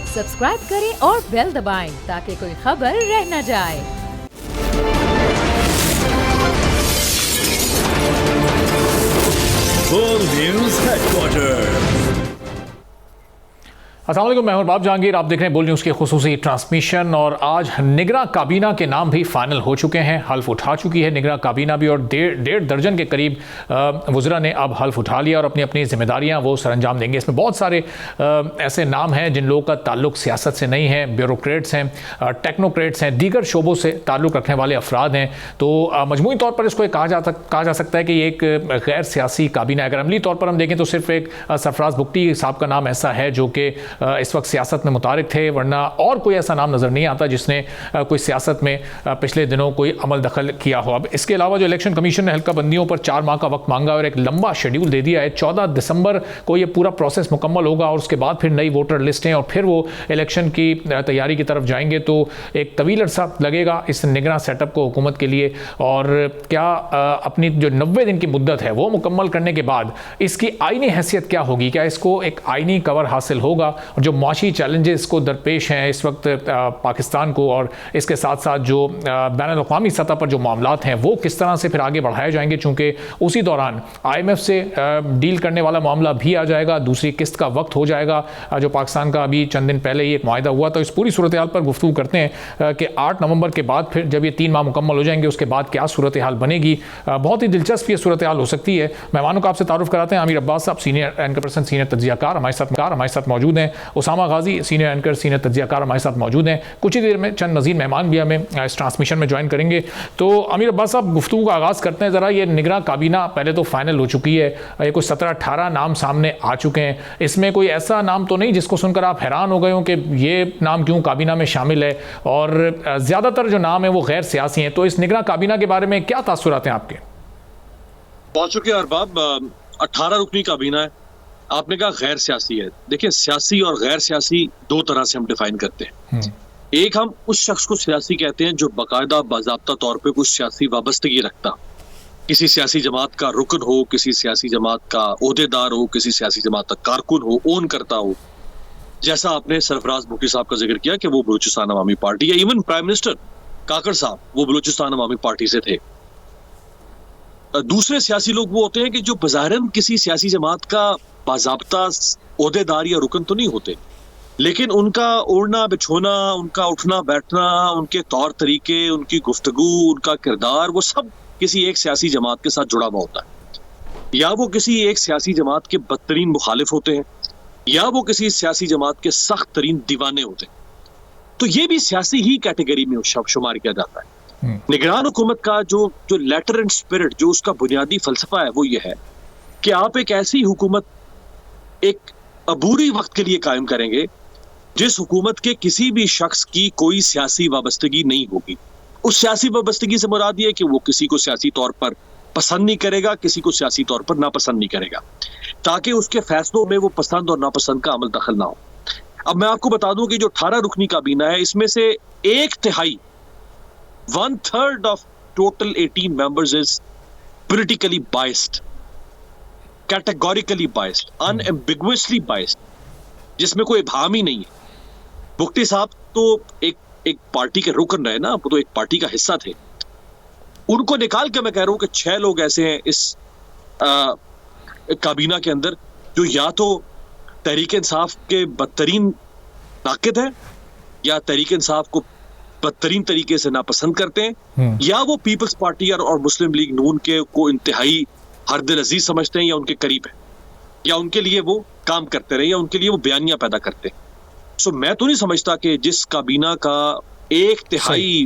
Subscribe करें और bell दबाएं ताकि कोई खबर रह न जाए। World News Headquarters। अस्सलाम वालेकुम, मैं हूं बाब जहांगीर। आप देख रहे हैं बोल न्यूज़ की खुसूसी ट्रांसमिशन। और आज निगरां काबीना के नाम भी फाइनल हो चुके हैं, हल्फ उठा चुकी है निगरां काबीना भी, और डेढ़ दर्जन के करीब वज़रा ने अब हल्फ उठा लिया और अपनी अपनी जिम्मेदारियां वो सरअंजाम देंगे। इसमें बहुत सारे ऐसे नाम हैं जिन लोगों का ताल्लुक सियासत से नहीं है, ब्यूरोक्रेट्स हैं, टेक्नोक्रेट्स हैं, दीगर शोबों से ताल्लुक़ रखने वाले अफराद हैं। तो मजमूई तौर पर इसको कहा जा सकता है कि ये एक गैर सियासी काबीना है। अगर अमली तौर पर हम देखें तो सिर्फ एक सरफराज भुगटी साहब का नाम ऐसा है जो कि इस वक्त सियासत में मुतारिक थे, वरना और कोई ऐसा नाम नज़र नहीं आता जिसने कोई सियासत में पिछले दिनों कोई अमल दखल किया हो। अब इसके अलावा जो इलेक्शन कमीशन ने हल्का बंदियों पर 4 माह का वक्त मांगा और एक लंबा शेड्यूल दे दिया है। 14 दिसंबर को ये पूरा प्रोसेस मुकम्मल होगा और उसके बाद फिर नई वोटर लिस्टें और फिर वो इलेक्शन की तैयारी की तरफ जाएंगे। तो एक तवील अरसा लगेगा इस निगरां सेटअप को हुकूमत के लिए। और क्या अपनी जो 90 दिन की मुद्दत है वो मुकम्मल करने के बाद इसकी आईनी हैसियत क्या होगी? क्या इसको एक आईनी कवर हासिल होगा? और जो मुआशी चैलेंजेस को दरपेश हैं इस वक्त पाकिस्तान को, और इसके साथ साथ जो बैनुल-अक़वामी सतह पर जो मामलात हैं वो किस तरह से फिर आगे बढ़ाए जाएंगे, चूँकि उसी दौरान IMF से डील करने वाला मामला भी आ जाएगा, दूसरी किस्त का वक्त हो जाएगा जो पाकिस्तान का अभी चंद दिन पहले ही एक मुआहिदा हुआ। तो इस पूरी सूरत हाल पर गुफ्तगू करते हैं कि 8 नवंबर के बाद फिर जब ये 3 माह मुकम्मल हो जाएंगे उसके बाद क्या सूरत हाल बनेगी। बहुत ही दिलचस्प ये सूरत हाल हो सकती है। मेहमानों का आपसे तारुफ कराते हैं। आमिर अब्बास साहब सीनियर एंकर पर्सन, सीनियर तज्ज़ियाकार हमारे साथ मौजूद हैं। उसामा गाजी सीनियर एंकर, सीनियर तज्ज़ियाकार हमारे साथ मौजूद हैं। कुछ ही देर में चंद मज़ीद मेहमान भी हमें इस ट्रांसमिशन में ज्वाइन करेंगे। तो आमिर अब्बास साहब, गुफ्तगू का आगाज़ करते हैं ज़रा। ये निगरां काबीना पहले तो फाइनल हो चुकी है, ये कुछ 17-18 नाम सामने आ चुके हैं। इसमें कोई ऐसा नाम तो नहीं जिसको सुनकर आप हैरान हो गए हो कि ये नाम क्यों काबीना में शामिल है? और ज़्यादातर जो नाम है वो गैर सियासी हैं। तो इस निगरां काबीना के बारे में क्या तासुरात हैं आपके? पहुंच चुके हैं अरबाब। 18 रुकनी काबीना है। आपने कहा गैर सियासी है। देखिए, सियासी और गैर सियासी 2 तरह से हम डिफाइन करते हैं। एक, हम उस शख्स को सियासी कहते हैं जो बाकायदा बाज़ाब्ता तौर पे कुछ सियासी वाबस्तगी रखता, किसी सियासी जमात का रुकन हो, किसी सियासी जमात का ओहदेदार हो, किसी सियासी जमात का कारकुन हो, ओन करता हो। जैसा आपने सरफराज भुट्टी साहब का जिक्र किया कि वो बलूचिस्तान अवामी पार्टी, या इवन प्राइम मिनिस्टर काकर साहब वो बलूचिस्तान अवामी पार्टी से थे। दूसरे सियासी लोग वो होते हैं कि जो बज़ाहिरन किसी सियासी जमात का बाज़ाब्ता ओहदेदार या रुकन तो नहीं होते, लेकिन उनका ओढ़ना बिछोना, उनका उठना बैठना, उनके तौर तरीके, उनकी गुफ्तगू, उनका किरदार, वो सब किसी एक सियासी जमात के साथ जुड़ा हुआ होता है। या वो किसी एक सियासी जमात के बदतरीन मुखालिफ होते हैं, या वो किसी सियासी जमात के सख्त तरीन दीवाने होते हैं। तो ये भी सियासी ही कैटेगरी में शुमार किया जाता है। निगरान हुकूमत का जो लेटर एंड स्पिरिट, जो उसका बुनियादी फलसफा है, वो ये है कि आप एक ऐसी हुकूमत एक अबूरी वक्त के लिए कायम करेंगे जिस हुकूमत के किसी भी शख्स की कोई सियासी वाबस्तगी नहीं होगी। उस सियासी वाबस्तगी से मुराद ये है कि वो किसी को सियासी तौर पर पसंद नहीं करेगा, किसी को सियासी तौर पर नापसंद नहीं करेगा, ताकि उसके फैसलों में वो पसंद और नापसंद का अमल दखल ना हो। अब मैं आपको बता दूं कि जो 18 रुकनी काबीना है, इसमें से 1/3 1/3 of total 18 members is politically biased, categorically biased, unambiguously biased, जिसमें कोई इबहाम ही नहीं है। भुट्टी साहब तो एक पार्टी के रुकन रहे ना, वो तो एक पार्टी का हिस्सा थे। उनको निकाल के मैं कह रहा हूं कि 6 लोग ऐसे हैं इस काबीना के अंदर जो या तो तहरीक इंसाफ के बदतरीन नाकिद हैं, या तहरीक इंसाफ को बदतरीन तरीके से नापसंद करते हैं, या वो पीपल्स पार्टी और मुस्लिम लीग नून के को इंतहाई हरदिल अजीज समझते हैं, या उनके करीब है, या उनके लिए वो काम करते रहे, या उनके लिए वो बयानियां पैदा करते हैं। सो मैं तो नहीं समझता कि जिस काबीना का 1/3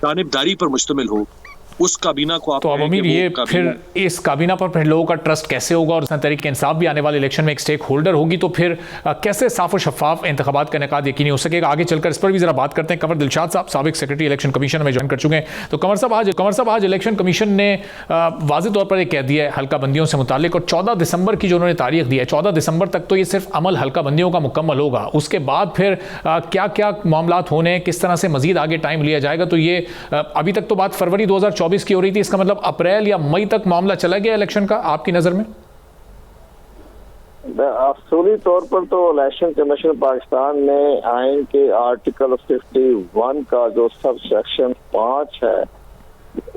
जानिबदारी पर मुश्तमिल हो, उस काबीना को आप तो अब अमीर ये फिर इस काबीना पर फिर लोगों का ट्रस्ट कैसे होगा? और इस तरीके इंसाफ भी आने वाले इलेक्शन में एक स्टेक होल्डर होगी, तो फिर कैसे साफ और शफाफ इंतखाबात का इनेकाद यकीनी हो सकेगा? आगे चलकर इस पर भी जरा बात करते हैं। कंवर दिलशाद साहब, साबिक सेक्रेटरी इलेक्शन कमीशन में ज्वाइन कर चुके हैं। तो कंवर साहब, आज इलेक्शन कमीशन ने वाज़ेह तौर पर कह दिया है हल्का बंदियों से मुतालिक, और 14 दिसंबर की जो उन्होंने तारीख दी है, 14 दिसंबर तक तो ये सिर्फ अमल हल्का बंदियों का मुकम्मल होगा। उसके बाद फिर क्या क्या मामलात होने, किस तरह से मजीद आगे टाइम लिया जाएगा? तो ये अभी तक तो बात फरवरी 2024 की हो रही थी, इसका मतलब अप्रैल या मई तक मामला चला गया इलेक्शन का आपकी नजर में? असूली तौर पर तो इलेक्शन कमीशन पाकिस्तान ने आइन के आर्टिकल 51 का जो सब सेक्शन 5 है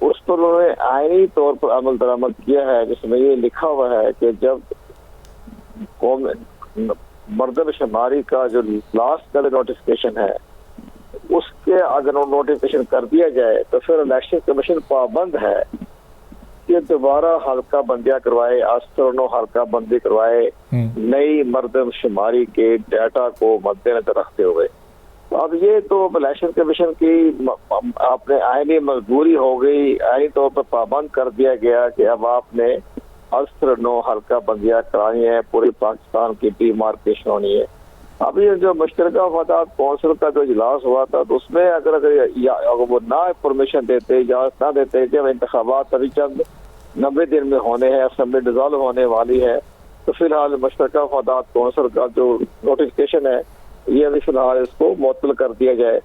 उस पर उन्होंने आईनी तौर पर अमल दरामद किया है, जिसमें ये लिखा हुआ है कि जब मर्दमशुमारी का जो लास्ट का नोटिफिकेशन है उसके अगर नोटिफिकेशन कर दिया जाए तो फिर इलेक्शन कमीशन पाबंद है कि दोबारा हल्का बंदियां करवाए, अस्तर हल्का बंदी करवाए नई मर्दमशुमारी के डाटा को मद्देनजर रखते हुए। अब ये तो इलेक्शन कमीशन की आपने आईनी मजबूरी हो गई, आईनी तौर पर पाबंद कर दिया गया कि अब आपने अस्त्र नो हल्का बंदियां करानी है, पूरे पाकिस्तान की डिमार्केशन होनी है। अब ये जो मुश्तरका वफादात कौंसिल का जो इजलास हुआ था तो उसमें अगर वो ना परमिशन देते, इजाजत ना देते, जब इंतखाबात अभी चंद 90 दिन में होने हैं, असेंबली डिसॉल्व होने वाली है, तो फिलहाल मुश्तरका वफादात कौंसिल का जो नोटिफिकेशन है ये अभी फिलहाल इसको मुअत्तल कर दिया जाए।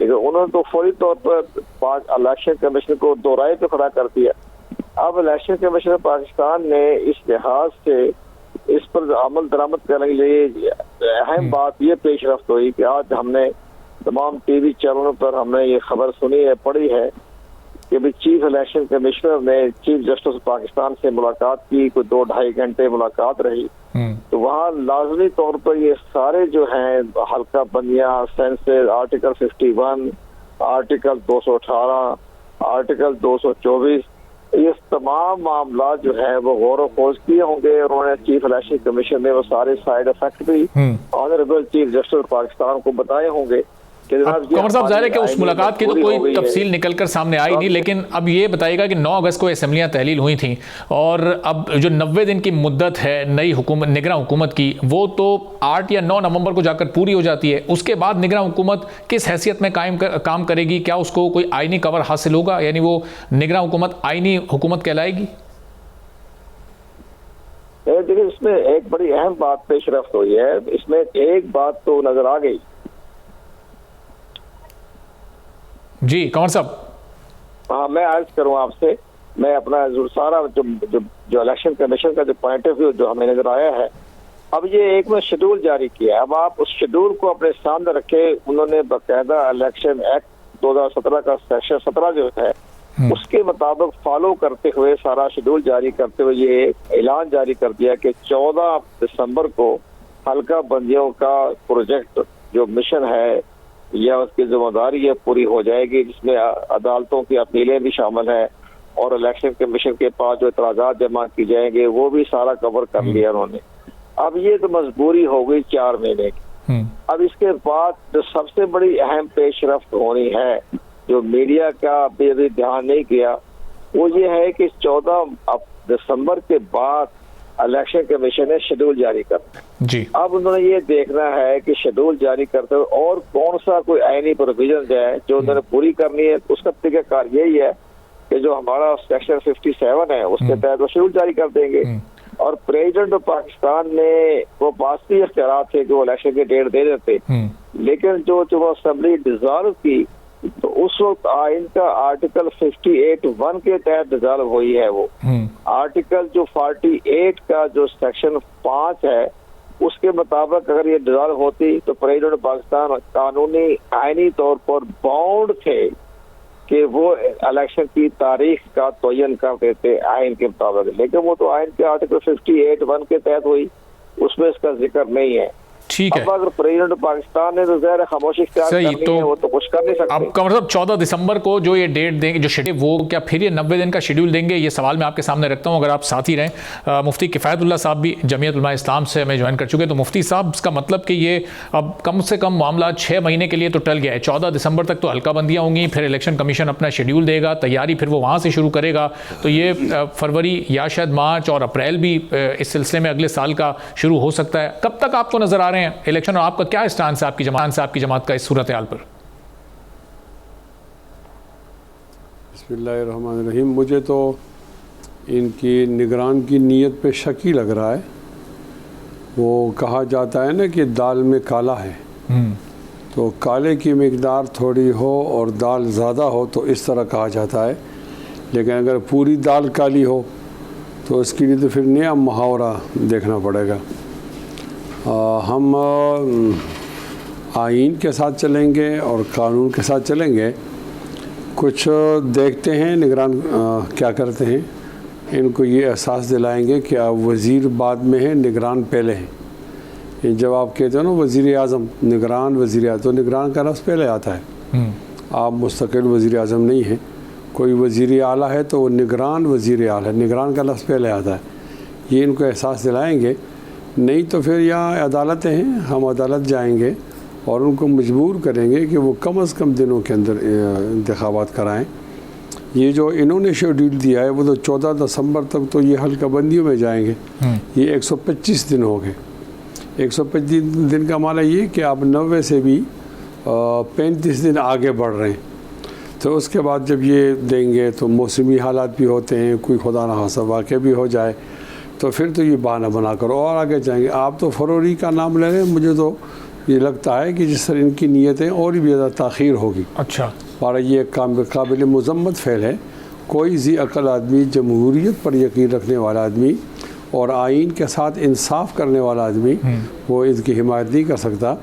लेकिन उन्होंने तो फौरी तौर पर इलेक्शन कमीशन को दो राय पे खड़ा कर दिया। अब इलेक्शन कमीशन पाकिस्तान ने इस लिहाज से इस पर अमल दरामद करने के लिए अहम बात ये पेशरफ्त हुई कि आज हमने तमाम टीवी चैनलों पर हमने ये खबर सुनी है, पढ़ी है कि भी चीफ इलेक्शन कमिश्नर ने चीफ जस्टिस पाकिस्तान से मुलाकात की, कोई 2-2.5 घंटे मुलाकात रही। तो वहाँ लाजमी तौर पर ये सारे जो हैं हल्का बंदियां, सेंसस, आर्टिकल 51, आर्टिकल 218, आर्टिकल 224, ये तमाम मामला जो है वो गौर खोज किए होंगे। उन्होंने चीफ इलेक्शन कमीशन ने वो सारे साइड इफेक्ट भी ऑनरेबल चीफ जस्टिस पाकिस्तान को बताए होंगे। कमर साहब, जाहिर है कि उस मुलाकात की तो कोई तफसील निकल कर सामने आई नहीं, लेकिन अब ये बताइएगा कि 9 अगस्त को असेंबलियां तहलील हुई थी और अब जो 90 दिन की मुद्दत है नई हुकूमत, निगरां हुकूमत की, वो तो 8 या 9 नवंबर को जाकर पूरी हो जाती है। उसके बाद निगरां हुकूमत किस हैसियत में काम करेगी? क्या उसको कोई आईनी कवर हासिल होगा, यानी वो निगरां हुकूमत आईनी हुकूमत कहलाएगी? देखिए, इसमें एक बड़ी अहम बात पेशरफ्त हुई है। इसमें एक बात तो नजर आ गई जी कौन साहब। हाँ, मैं अर्ज करूँ आपसे, मैं अपना सारा जो इलेक्शन कमीशन का जो पॉइंट ऑफ व्यू जो हमें नजर आया है, अब ये एक में शेड्यूल जारी किया है। अब आप उस शेड्यूल को अपने सामने रखे। उन्होंने बाकायदा इलेक्शन एक्ट 2017 का सेक्शन 17 जो है उसके मुताबिक फॉलो करते हुए सारा शेड्यूल जारी करते हुए ये ऐलान जारी कर दिया कि 14 दिसंबर को हल्का बंदियों का प्रोजेक्ट जो मिशन है या उसकी जिम्मेदारी है पूरी हो जाएगी, जिसमें अदालतों की अपीलें भी शामिल हैं और इलेक्शन कमीशन के पास जो इतराज़ात जमा की जाएंगे वो भी सारा कवर कर लिया उन्होंने। अब ये तो मजबूरी हो गई 4 महीने की। अब इसके बाद जो सबसे बड़ी अहम पेशरफ्त होनी है, जो मीडिया का अभी ध्यान नहीं किया, वो ये है कि 14 दिसंबर के बाद इलेक्शन कमीशन ने शेड्यूल जारी करना जी। अब उन्होंने ये देखना है कि शेड्यूल जारी करते हुए और कौन सा कोई आईनी प्रोविजन है जो उन्होंने पूरी करनी है। उसका तरीकाकार यही है कि जो हमारा सेक्शन 57 है उसके तहत वो शेड्यूल जारी कर देंगे। और प्रेसिडेंट ऑफ पाकिस्तान ने वो पास भी इख्तियार थे कि वो इलेक्शन की डेट दे देते, लेकिन जो असेंबली डिसॉल्व की तो उस वक्त आइन का आर्टिकल 58(1) के तहत डिसॉल्व हुई है। वो आर्टिकल जो 48 का जो सेक्शन 5 है उसके मुताबिक अगर ये डिसॉल्व होती तो प्रेसिडेंट पाकिस्तान कानूनी आईनी तौर पर बाउंड थे कि वो इलेक्शन की तारीख का तयन कर देते आइन के मुताबिक। लेकिन वो तो आइन के आर्टिकल 58(1) के तहत हुई, उसमें इसका जिक्र नहीं है। ठीक है। अब अगर प्रेसिडेंट पाकिस्तान ने तो ज़ाहिर खामोशी इख्तियार करनी है, वो तो कुछ कर नहीं सकते। अब कमर साहब 14 दिसंबर को जो ये डेट देंगे, जो शेड्यूल, वो क्या फिर ये 90 दिन का शेड्यूल देंगे? ये सवाल मैं आपके सामने रखता हूँ, अगर आप साथ ही रहें। मुफ्ती किफ़ायतुल्लाह साहब भी जमीयत उलमा इस्लाम से हमें ज्वाइन कर चुके हैं। तो मुफ्ती साहब, इसका मतलब कि ये अब कम से कम मामला 6 महीने के लिए तो टल गया है। 14 दिसंबर तक तो हल्का बंदियाँ होंगी, फिर इलेक्शन कमीशन अपना शेड्यूल देगा, तैयारी फिर वो वहाँ से शुरू करेगा। तो ये फरवरी या शायद मार्च और अप्रैल भी इस सिलसिले में अगले साल का शुरू हो सकता है। कब तक आपको नजर आ रहे हैं इलेक्शन, और आपका क्या स्टांस है आपकी जमात का इस सूरत हाल पर? बिस्मिल्लाहिर्रहमानिर्रहीम। मुझे तो इनकी निगरान की नीयत पे शक ही लग रहा है। वो कहा जाता है ना कि दाल में काला है, तो काले की मिकदार थोड़ी हो और दाल ज़्यादा हो तो इस तरह कहा जाता है। लेकिन अगर पूरी दाल काली हो तो उसके लिए तो फिर नया मुहावरा देखना पड़ेगा। हम आइन के साथ चलेंगे और कानून के साथ चलेंगे। कुछ देखते हैं निगरान क्या करते हैं, इनको ये एहसास दिलाएंगे कि अब वज़ीर बाद में है, निगरान पहले है। जब आप कहते हो ना वज़ीर आज़म निगरान वज़ीर आज़म, तो निगरान का लफ्ज़ पहले आता है। आप मुस्तकिल वज़ीर आज़म नहीं हैं, कोई वज़ीर आला है तो वो निगरान वज़ीर आला है, निगरान का लफ्ज़ पहले आता है। ये इनको एहसास दिलाएंगे, नहीं तो फिर यहाँ अदालतें हैं, हम अदालत जाएंगे और उनको मजबूर करेंगे कि वो कम से कम दिनों के अंदर इंतखाबात कराएं। ये जो इन्होंने शेड्यूल दिया है वो तो 14 दिसंबर तक तो ये हल्का बंदियों में जाएंगे। ये 125 दिन हो गए। 125 दिन का माना ये कि आप 90 से भी 35 दिन आगे बढ़ रहे हैं। तो उसके बाद जब ये देंगे तो मौसमी हालात भी होते हैं, कोई खुदा न खासा वाक़या भी हो जाए, तो फिर तो ये बहाना बना कर और आगे जाएंगे। आप तो फरवरी का नाम ले रहे हैं, मुझे तो ये लगता है कि जिस तरह इनकी नीयतें और भी ज़्यादा ताख़ीर होगी। अच्छा, और ये काबिल मज़म्मत फ़ेल है। कोई ज़ी अक़ल आदमी, जमहूरियत पर यकीन रखने वाला आदमी और आइन के साथ इंसाफ करने वाला आदमी वो इसकी हिमायत नहीं कर सकता।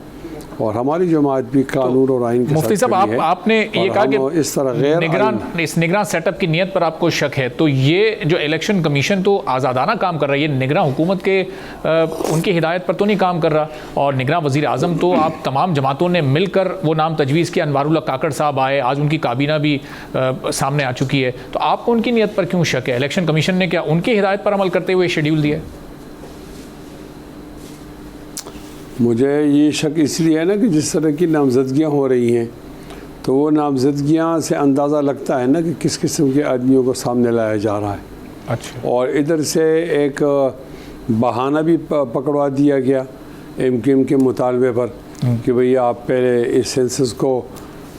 और हमारी जमात भी कानून और आइन के मुफ्ती साथ साहब आपने ये कहा कि इस तरह गैर निगरान सेटअप की नीयत पर आपको शक है, तो ये जो इलेक्शन कमीशन तो आज़ादाना काम कर रहा है, ये निगरान हुकूमत के उनकी हिदायत पर तो नहीं काम कर रहा। और निगरान वज़ीर आज़म तो आप तमाम जमातों ने मिलकर वो नाम तजवीज़ किया, अनवारुल्लाह काकड़ साहब आए, आज उनकी काबीना भी सामने आ चुकी है। तो आपको उनकी नीयत पर क्यों शक है? इलेक्शन कमीशन ने क्या उनकी हिदायत पर अमल करते हुए शेड्यूल दिया है? मुझे ये शक इसलिए है ना कि जिस तरह की नामजदगियाँ हो रही हैं तो वो नामजदगियाँ से अंदाज़ा लगता है ना कि किस किस्म के आदमियों को सामने लाया जा रहा है। अच्छा, और इधर से एक बहाना भी पकड़वा दिया गया एमक्यूएम के मुतालबे पर कि भैया आप पहले इस सेंसस को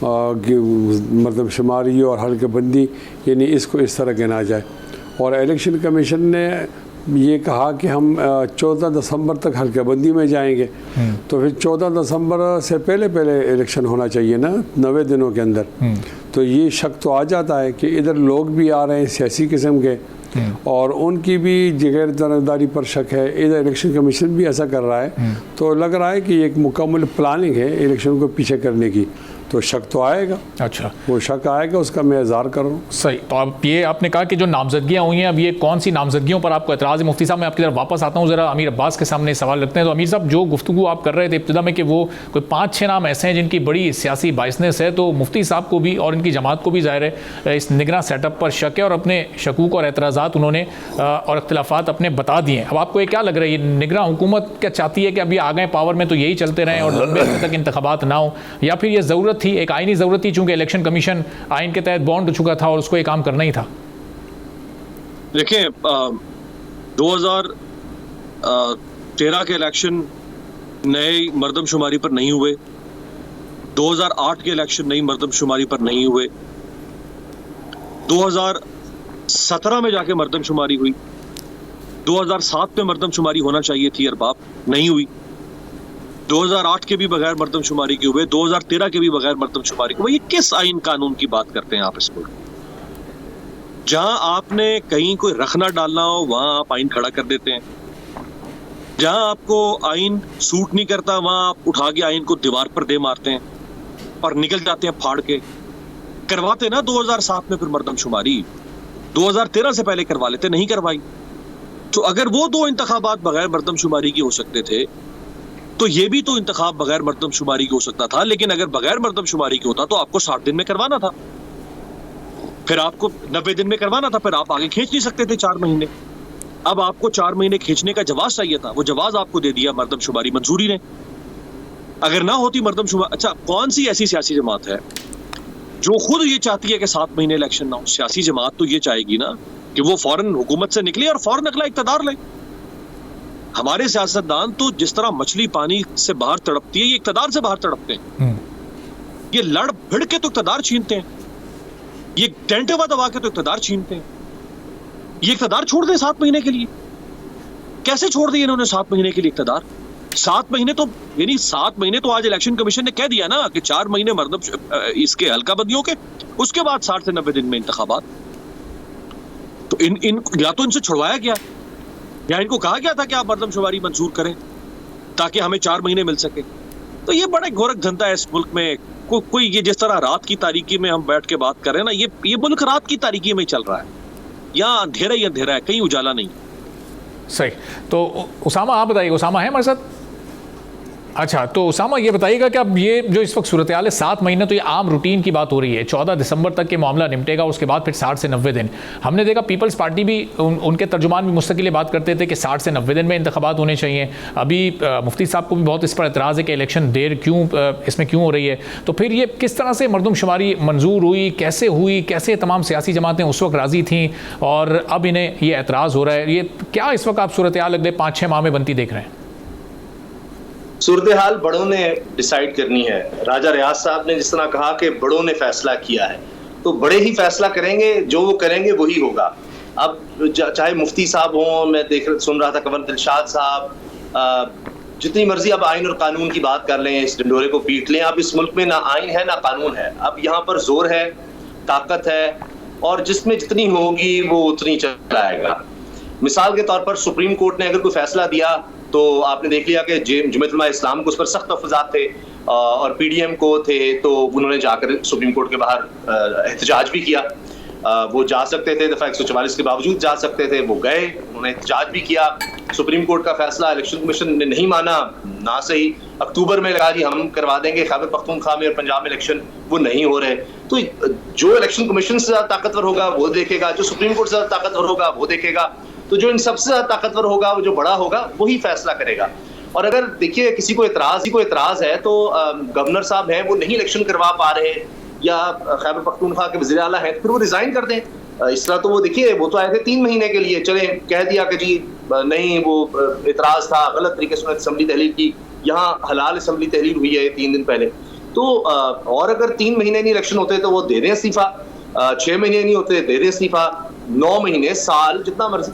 मतलब शुमारी और हल्के बंदी यानी इसको इस तरह गिना जाए। और इलेक्शन कमीशन ने ये कहा कि हम 14 दिसंबर तक हल्के बंदी में जाएंगे। तो फिर 14 दिसंबर से पहले इलेक्शन होना चाहिए ना, 90 दिनों के अंदर। तो ये शक तो आ जाता है कि इधर लोग भी आ रहे हैं सियासी किस्म के और उनकी भी गैर जानबदारी पर शक है, इधर इलेक्शन कमीशन भी ऐसा कर रहा है। तो लग रहा है कि एक मुकम्मल प्लानिंग है इलेक्शन को पीछे करने की, तो शक तो आएगा। अच्छा, वो शक आएगा, उसका मैं इज़हार कर रहा हूँ। सही। तो अब ये आपने कहा कि जो नामजदगियाँ हुई हैं, अब ये कौन सी नामजदगियों पर आपको एतराज़ है? मुफ्ती साहब मैं आपकी तरफ वापस आता हूँ, ज़रा अमीर अब्बास के सामने सवाल रखते हैं। तो अमीर साहब जो गुफ्तगू आप कर रहे थे इब्तिदा में कि वो कोई 5-6 नाम ऐसे हैं जिनकी बड़ी सियासी बाइसनेस है, तो मुफ्ती साहब को भी और इनकी जमात को भी ज़ाहिर है इस निगरान सेटअप पर शक है और अपने शकूक और एतराज़ात उन्होंने और इख्तिलाफात अपने बता दिए हैं। अब आपको ये क्या लग रहा है, ये निगरान हुकूमत क्या चाहती है कि अभी आ गए पावर में तो यही चलते रहें और लंबे समय तक इंतखाबात ना हो, या फिर ये ज़रूरत थी, एक आइनी ज़रूरत थी, चूंकि इलेक्शन कमीशन आइन के तहत बॉन्ड हो चुका था और उसको ये काम करना ही था? देखिए 2013 के इलेक्शन नए मर्दमशुमारी पर नहीं हुए, 2008 के इलेक्शन नई मर्दमशुमारी पर नहीं हुए, 2017 में जाके मर्दमशुमारी हुई, 2007 में मर्दमशुमारी होना चाहिए थी अरबाब, नहीं हुई, 2008 के भी बगैर मर्दमशुमारी के हुए, 2013 के भी बगैर मर्दमशुमारी के हुए। ये किस आइन कानून की बात करते हैं आप? इसको जहां आपने कहीं कोई रखना डालना हो वहां आप आइन खड़ा कर देते हैं, जहां आपको आइन सूट नहीं करता वहां आप उठा के आइन को दीवार पर दे मारते हैं और निकल जाते हैं फाड़ के। करवाते ना 2007 में फिर मर्दमशुमारी, 2013 से पहले करवा लेते, नहीं करवाई। तो अगर वो दो इंतखाबात बगैर मर्दमशुमारी के हो सकते थे तो ये भी तो इंतखाब बगैर मर्दमशुमारी के हो सकता था। लेकिन अगर बगैर मर्दमशुमारी के होता तो आपको 60 दिन में करवाना था, फिर आपको 90 दिन में करवाना था, फिर आप आगे खींच नहीं सकते थे 4 महीने। अब आपको 4 महीने खींचने का जवाब चाहिए था, वो जवाब आपको दे दिया मर्दमशुमारी मंजूरी ने। अगर ना होती मर्दमशुमारी, अच्छा कौन सी ऐसी सियासी जमात है जो खुद ये चाहती है कि 7 महीने इलेक्शन ना हो? सियासी जमात तो ये चाहेगी ना कि वो फौरन हुकूमत से निकले और फौरन अगला इक़्तिदार ले। हमारे सियासतदान तो जिस तरह मछली पानी से बाहर तड़पती है, ये इक़्तिदार से बाहर तड़पते हैं। ये लड़ भिड़ के तो इक़्तिदार छीनते हैं, ये टेंटे दबा के तो इक़्तिदार छीनते हैं। ये इक़्तिदार छोड़ दें 7 महीने के लिए? कैसे छोड़ दिए इन्होंने 7 महीने के लिए इक़्तिदार? 7 महीने तो यानी 7 महीने तो आज इलेक्शन कमीशन ने कह दिया ना कि 4 महीने मर्दम इसके हल्का बंदियों के, उसके बाद 60 से 90 दिन में इंतखाबात। तो इन या तो इनसे छुड़वाया गया या इनको कहा गया था कि आप मर्दमशुमारी मंजूर करें। ताकि हमें 4 महीने मिल सके। तो ये बड़ा गोरख धंधा है इस मुल्क में। कोई ये जिस तरह रात की तारीकी में हम बैठ के बात कर रहे हैं ना, ये मुल्क रात की तारीकी में चल रहा है। यहाँ अंधेरा ही अंधेरा है, कहीं उजाला नहीं। सही। तो उसामा आप बताइए, उसामा है हमारे साथ? अच्छा, तो उसामा ये बताइएगा कि अब ये जो इस वक्त सूरत हाल है, 7 महीने तो ये आम रूटीन की बात हो रही है, 14 दिसंबर तक ये मामला निपटेगा, उसके बाद फिर 60 से 90 दिन। हमने देखा पीपल्स पार्टी भी उनके तर्जुमान भी मुस्तकिल ये बात करते थे कि 60 से 90 दिन में इंतखाबात होने चाहिए। अभी मुफ्ती साहब को भी बहुत इस पर एतराज़ है कि इलेक्शन देर इसमें क्यों हो रही है। तो फिर ये किस तरह से मरदमशुमारी मंजूर हुई, कैसे तमाम सियासी जमातें उस वक्त राज़ी थीं और अब इन्हें ये एतराज़ हो रहा है? ये क्या इस वक्त आप सूरत हाल अगले 5-6 माह में बनती देख रहे हैं? सूरत हाल बड़ों ने डिसाइड करनी है। राजा रियाज साहब ने जिस तरह कहा कि बड़ों ने फैसला किया है, तो बड़े ही फैसला करेंगे, जो वो करेंगे वही होगा। अब चाहे मुफ्ती साहब हों, मैं सुन रहा था कंवर दिलशाद साहब, जितनी मर्जी अब आइन और कानून की बात कर लें, इस डंडोरे को पीट लें। अब इस मुल्क में ना आइन है ना कानून है। अब यहाँ पर जोर है, ताकत है, और जिसमें जितनी होगी वो उतनी चलाएगा। मिसाल के तौर पर सुप्रीम कोर्ट ने अगर कोई फैसला दिया तो आपने देख लिया कि जमीयत उलमा इस्लाम को उस पर सख्त तहफ़्फ़ुज़ात थे और पीडीएम को थे, तो उन्होंने जाकर सुप्रीम कोर्ट के बाहर एहतजाज भी किया। वो जा सकते थे, दफ़ा 144 के बावजूद जा सकते थे, वो गए, उन्होंने एहतजाज भी किया। सुप्रीम कोर्ट का फैसला इलेक्शन कमीशन ने नहीं माना, ना सही अक्टूबर में लगा जी हम करवा देंगे खैबर पख्तूनख्वा में और पंजाब में इलेक्शन, वो नहीं हो रहे। तो जो इलेक्शन कमीशन से ज़्यादा ताकतवर होगा वो देखेगा, जो सुप्रीम कोर्ट से ज़्यादा ताकतवर होगा वो देखेगा। तो जो इन सबसे ज्यादा ताकतवर होगा, वो जो बड़ा होगा, वही फैसला करेगा। और अगर देखिए किसी को एतराज है तो गवर्नर साहब हैं, वो नहीं इलेक्शन करवा पा रहे, या खैबर पख्तूनख्वा के वज़ीर आला हैं, फिर वो रिजाइन कर दें। इस तरह तो वो देखिए, वो तो आए थे 3 महीने के लिए, चले कह दिया कि जी नहीं, वो एतराज था, गलत तरीके से असम्बली तहलील की। यहाँ हलाल असम्बली तहलील हुई है 3 दिन पहले। तो और अगर 3 महीने नहीं इलेक्शन होते तो वो दे दें इस्तीफा, 6 महीने नहीं होते दे दें इस्तीफा, 9 महीने, साल, जितना मर्जी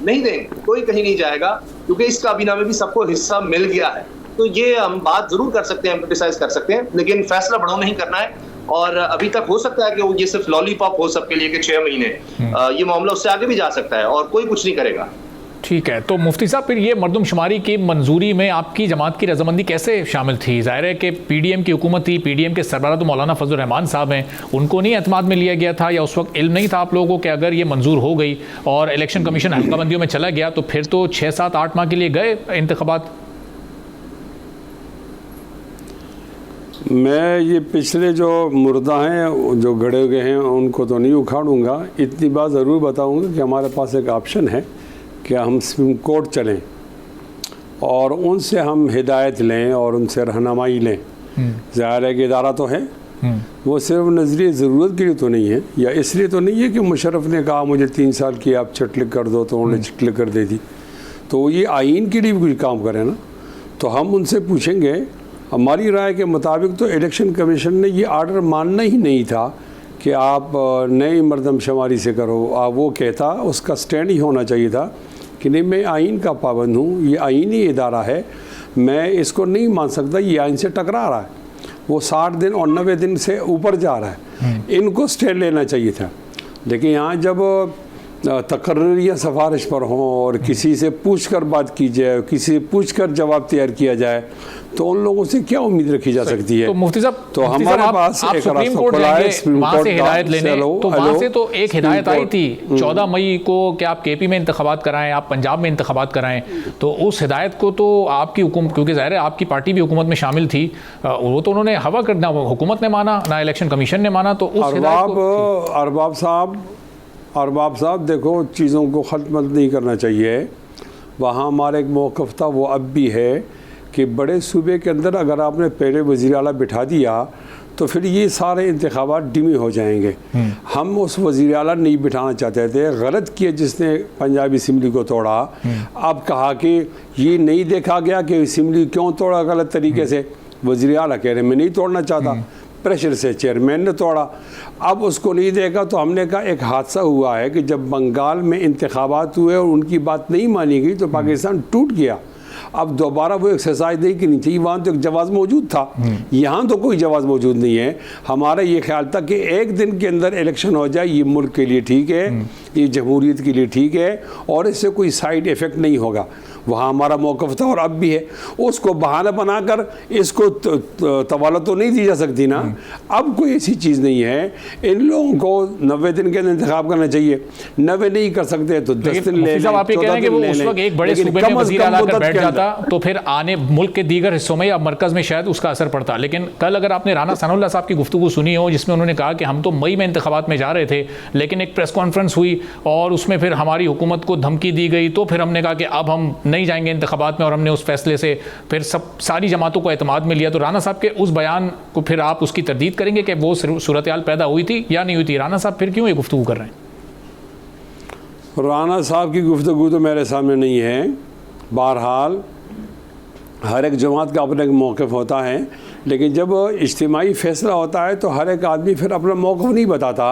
नहीं देंगे, कोई कहीं नहीं जाएगा, क्योंकि इस काबीना में भी सबको हिस्सा मिल गया है। तो ये हम बात जरूर कर सकते हैं, क्रिटिसाइज कर सकते हैं, लेकिन फैसला बड़ों नहीं करना है। और अभी तक हो सकता है कि वो ये सिर्फ लॉलीपॉप हो सबके लिए कि 6 महीने, ये मामला उससे आगे भी जा सकता है और कोई कुछ नहीं करेगा। ठीक है, तो मुफ्ती साहब फिर ये मरदमशुमारी की मंजूरी में आपकी जमात की रजामंदी कैसे शामिल थी? ज़ाहिर है कि पीडीएम की हुकूमत थी, पीडीएम के सरबराह तो मौलाना फजल रहमान साहब हैं, उनको नहीं एतमाद में लिया गया था, या उस वक्त इल्म नहीं था आप लोगों को कि अगर ये मंजूर हो गई और इलेक्शन कमीशन हल्काबंदियों में चला गया तो फिर तो 6, 7, 8 माह के लिए गए इंतखाबात? मैं ये पिछले जो मुर्दा हैं, जो गड़े हुए हैं, उनको तो नहीं उखाड़ूंगा। इतनी बात ज़रूर बताऊंगा कि हमारे पास एक ऑप्शन है कि हम सुप्रीम कोर्ट चलें और उनसे हम हिदायत लें और उनसे रहनुमाई लें। ज़ाहिर है कि इदारा तो है, वो सिर्फ नज़रिए ज़रूरत के लिए तो नहीं है, या इसलिए तो नहीं है कि मुशर्रफ ने कहा मुझे 3 साल की आप चिट कर दो, तो उन्होंने चिट कर दे दी। तो ये आइन के लिए भी कुछ काम करें ना। तो हम उनसे पूछेंगे, हमारी राय के मुताबिक तो इलेक्शन कमीशन ने ये आर्डर मानना ही नहीं था कि आप नई मरदमशुमारी से करो। वो कहता, उसका स्टैंड ही होना चाहिए था कि नहीं, मैं आइन का पाबंद हूँ, ये आइनी इदारा है, मैं इसको नहीं मान सकता, ये आइन से टकरा रहा है। वो 60 दिन और 90 दिन से ऊपर जा रहा है, इनको स्टैंड लेना चाहिए था। लेकिन यहाँ जब तकर्र या सिफारिश पर हों और किसी से पूछ कर बात की जाए, किसी से पूछ कर जवाब तैयार किया जाए, तो उन लोगों से क्या उम्मीद रखी जा सकती है? तो मुफ्ती साहब, तो हमारे पास एक सुप्रीम कोर्ट जाएंगे वहाँ से हिदायत लेने, तो वहाँ से तो एक हिदायत आई थी 14 मई को कि आप केपी में इंतखाबात कराएं, आप पंजाब में इंतखाबात कराएं। तो उस हिदायत को तो आपकी हुकूमत, क्योंकि ज़ाहिर है आपकी पार्टी भी हुकूमत में शामिल थी, वो तो उन्होंने हवा कर, ना हुकूमत ने माना ना इलेक्शन कमीशन ने माना। तो उस अरबाब साहब देखो, चीज़ों को ख़त्म नहीं करना चाहिए। वहाँ हमारा एक मौक़िफ़ था, वो अब भी है कि बड़े सूबे के अंदर अगर आपने पहले वज़ीर आला बिठा दिया तो फिर ये सारे इंतखाबात डिमी हो जाएंगे। हम उस वज़ीर आला नहीं बिठाना चाहते थे, गलत किया जिसने पंजाब असम्बली को तोड़ा। अब कहा कि ये नहीं देखा गया कि असम्बली क्यों तोड़ा गलत तरीके से, वज़ीर आला कह रहे मैं नहीं तोड़ना चाहता, प्रेशर से चेयरमैन ने तोड़ा। अब उसको नहीं देखा तो हमने कहा एक हादसा हुआ है कि जब बंगाल में इंतखाबात हुए और उनकी बात नहीं मानी गई तो पाकिस्तान टूट गया। अब दोबारा वो एक्सरसाइज नहीं करनी चाहिए। वहाँ तो एक जवाज़ मौजूद था, यहाँ तो कोई जवाज़ मौजूद नहीं है। हमारा ये ख्याल था कि एक दिन के अंदर इलेक्शन हो जाए, ये मुल्क के लिए ठीक है, ये जमहूरियत के लिए ठीक है और इससे कोई साइड इफ़ेक्ट नहीं होगा। वहाँ हमारा मौक़िफ़ था और अब भी है। उसको बहाना बनाकर इसको तवालत तो नहीं दी जा सकती ना। अब कोई ऐसी चीज़ नहीं है। इन लोगों को 90 दिन के अंदर इंतखाब करना चाहिए। 90 नहीं कर सकते तो 10 दिन ले लें, आप ये कह रहे हैं कि वो उस वक्त एक बड़े सूबे में वज़ीर आला आकर बैठ जाता तो फिर आने मुल्क के दीगर हिस्सों में या मरकज़ में शायद उसका असर पड़ता। लेकिन कल अगर आपने राना सनाउल्लाह साहब की गुफ्तगू सुनी हो जिसमें उन्होंने कहा कि हम तो मई में इंतखाबात में जा रहे थे, लेकिन एक प्रेस कॉन्फ्रेंस हुई और उसमें फिर हमारी हुकूमत को धमकी दी गई, तो फिर हमने कहा कि अब हम नहीं जाएंगे इंतखाबात में, और हमने उस फैसले से फिर सारी जमातों को एतमाद में लिया। तो राना साहब के उस बयान को फिर आप उसकी तरदीद करेंगे कि वो सूरत हाल पैदा हुई थी या नहीं हुई थी? राना साहब फिर क्यों ये गुफ्तगू कर रहे हैं? राना साहब की गुफ्तगू तो मेरे सामने नहीं है। बहरहाल हर एक जमात का अपना एक मौक़िफ़ होता है, लेकिन जब इज्तिमाई फ़ैसला होता है तो हर एक आदमी फिर अपना मौक़िफ़ नहीं बताता,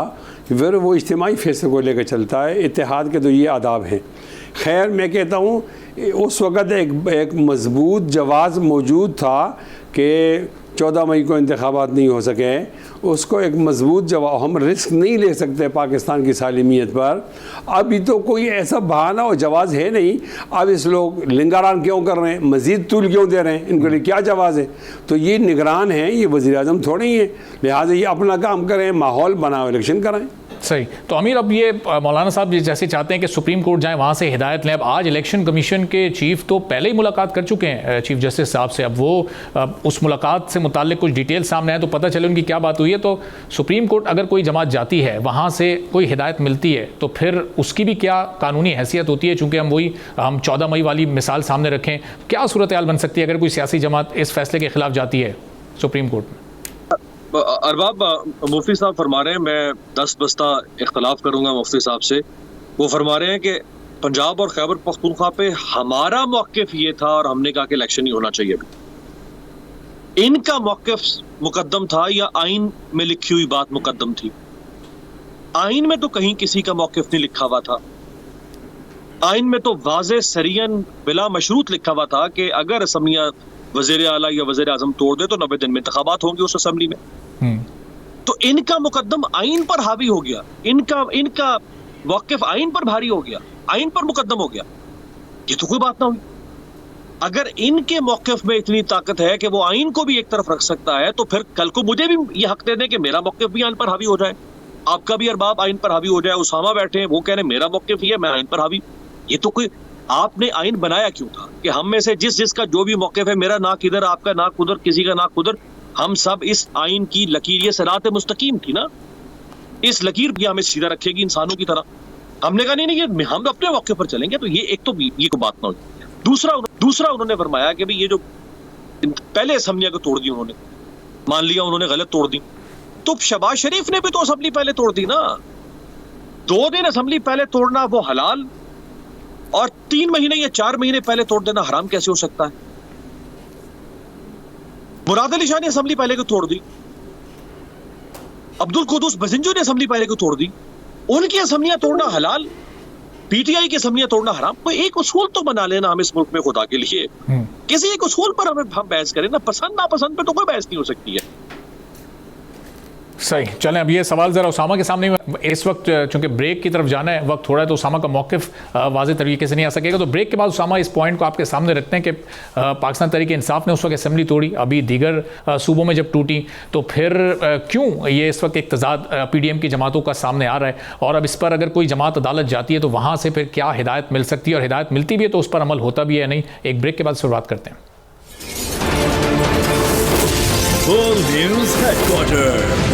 फिर वो इज्तिमाई फ़ैसले को लेकर चलता है। इत्तेहाद के तो ये आदाब हैं। खैर, मैं कहता हूँ उस वक़्त एक मज़बूत जवाज़ मौजूद था कि 14 मई को इंतखाबात नहीं हो सके। उसको एक मज़बूत जवाब, हम रिस्क नहीं ले सकते पाकिस्तान की सालिमियत पर। अभी तो कोई ऐसा बहाना और जवाज़ है नहीं। अब इस लोग लिंगारान क्यों कर रहे हैं, मज़ीद तूल क्यों दे रहे हैं, इनके लिए क्या जवाज़ है? तो ये निगरान हैं, ये वज़ीर आज़म थोड़े ही हैं। लिहाजा ये अपना काम करें, माहौल बनाओ, इलेक्शन कराएं। सही। तो अमीर, अब ये मौलाना साहब जैसे चाहते हैं कि सुप्रीम कोर्ट जाएं, वहाँ से हिदायत लें। अब आज इलेक्शन कमीशन के चीफ तो पहले ही मुलाकात कर चुके हैं चीफ जस्टिस साहब से। अब वो उस मुलाकात से मुताल्लिक कुछ डिटेल सामने आए तो पता चले उनकी क्या बात हुई है। तो सुप्रीम कोर्ट अगर कोई जमात जाती है, वहाँ से कोई हिदायत मिलती है, तो फिर उसकी भी क्या कानूनी हैसियत होती है? चूँकि हम 14 मई वाली मिसाल सामने रखें, क्या सूरत हाल बन सकती है अगर कोई सियासी जमात इस फैसले के खिलाफ जाती है सुप्रीम कोर्ट में? अरबाब, मुफ्ती साहब फरमा रहे हैं, मैं 10 बस्ता इख्तलाफ करूंगा मुफ्ती साहब से। वो फरमा रहे हैं कि पंजाब और खैबर पख्तूनख्वा पे हमारा मौक़िफ़ ये था और हमने कहा कि इलेक्शन ही होना चाहिए। इनका मौक़िफ़ मुकद्दम था या आइन में लिखी हुई बात मुकद्दम थी? आइन में तो कहीं किसी का मौक़िफ़ नहीं लिखा हुआ था। आइन में तो वाज़े सरियन बिला मशरूत लिखा हुआ था कि अगर असम्बलियाँ वज़ीर आला या वज़ीर आज़म तोड़ दे तो 90 दिन में इंतखाबात होंगे उस असम्बली में। तो इनका मुकद्दम आइन पर हावी हो गया, इनका मौक़िफ़ आइन पर भारी हो गया, आइन पर मुकद्दम हो गया। ये तो कोई बात ना हुई। अगर इनके मौक़िफ़ में इतनी ताकत है कि वो आइन को भी एक तरफ रख सकता है, तो फिर कल को मुझे भी ये हक दे दें कि मेरा मौक़िफ़ भी आइन पर हावी हो जाए, आपका भी अरबाब आइन पर हावी हो जाए। उसामा बैठे हैं, वो कह रहे हैं मेरा मौक़िफ़ ये, मैं आइन पर हावी। ये तो कोई, आपने आइन बनाया क्यों था कि हम में से जिसका जो भी मौक़िफ़ है, मेरा नाक इधर, आपका नाक उधर, किसी का नाक उधर, हम सब इस आइन की लकीर, ये सिरात मुस्तकीम थी ना, इस लकीर भी हमें सीधा रखेगी इंसानों की तरह। हमने कहा नहीं, ये हम अपने मौके पर चलेंगे। तो ये एक तो ये को बात ना हुई। दूसरा उन्होंने फरमाया कि भाई ये जो पहले असम्बलियां को तोड़ दी उन्होंने, मान लिया उन्होंने गलत तोड़ दी, तो शहबाज शरीफ ने भी तो असम्बली पहले तोड़ दी ना। 2 दिन असम्बली पहले तोड़ना वो हलाल, और 3 महीने या 4 महीने पहले तोड़ देना हराम कैसे हो सकता है? मुराद अली शाह ने असम्बली पहले को तोड़ दी, अब्दुल कुद्दूस बजिंजो ने असम्बली पहले को तोड़ दी। उनकी असम्बलियां तोड़ना हलाल, पीटीआई की असम्बलियां तोड़ना हराम। कोई एक उसूल तो बना लेना हम इस मुल्क में, खुदा के लिए किसी एक उसूल पर हम बहस करें ना। पसंद नापसंद पे तो कोई बहस नहीं हो सकती है। सही। चलें, अब ये सवाल ज़रा उसामा के सामने, इस वक्त चूंकि ब्रेक की तरफ जाना है, वक्त थोड़ा है, तो उसामा का मौक़िफ़ वाज़ेह तरीके से नहीं आ सकेगा। तो ब्रेक के बाद उसामा इस पॉइंट को आपके सामने रखते हैं कि पाकिस्तान तहरीक इंसाफ ने उस वक्त असेंबली तोड़ी, अभी दीगर सूबों में जब टूटी, तो फिर क्यों ये इस वक्त एक तज़ाद PDM की जमातों का सामने आ रहा है? और अब इस पर अगर कोई जमात अदालत जाती है तो वहाँ से फिर क्या हिदायत मिल सकती है, और हिदायत मिलती भी है तो उस पर अमल होता भी है नहीं? एक ब्रेक के बाद शुरुआत करते हैं। World News Headquarters.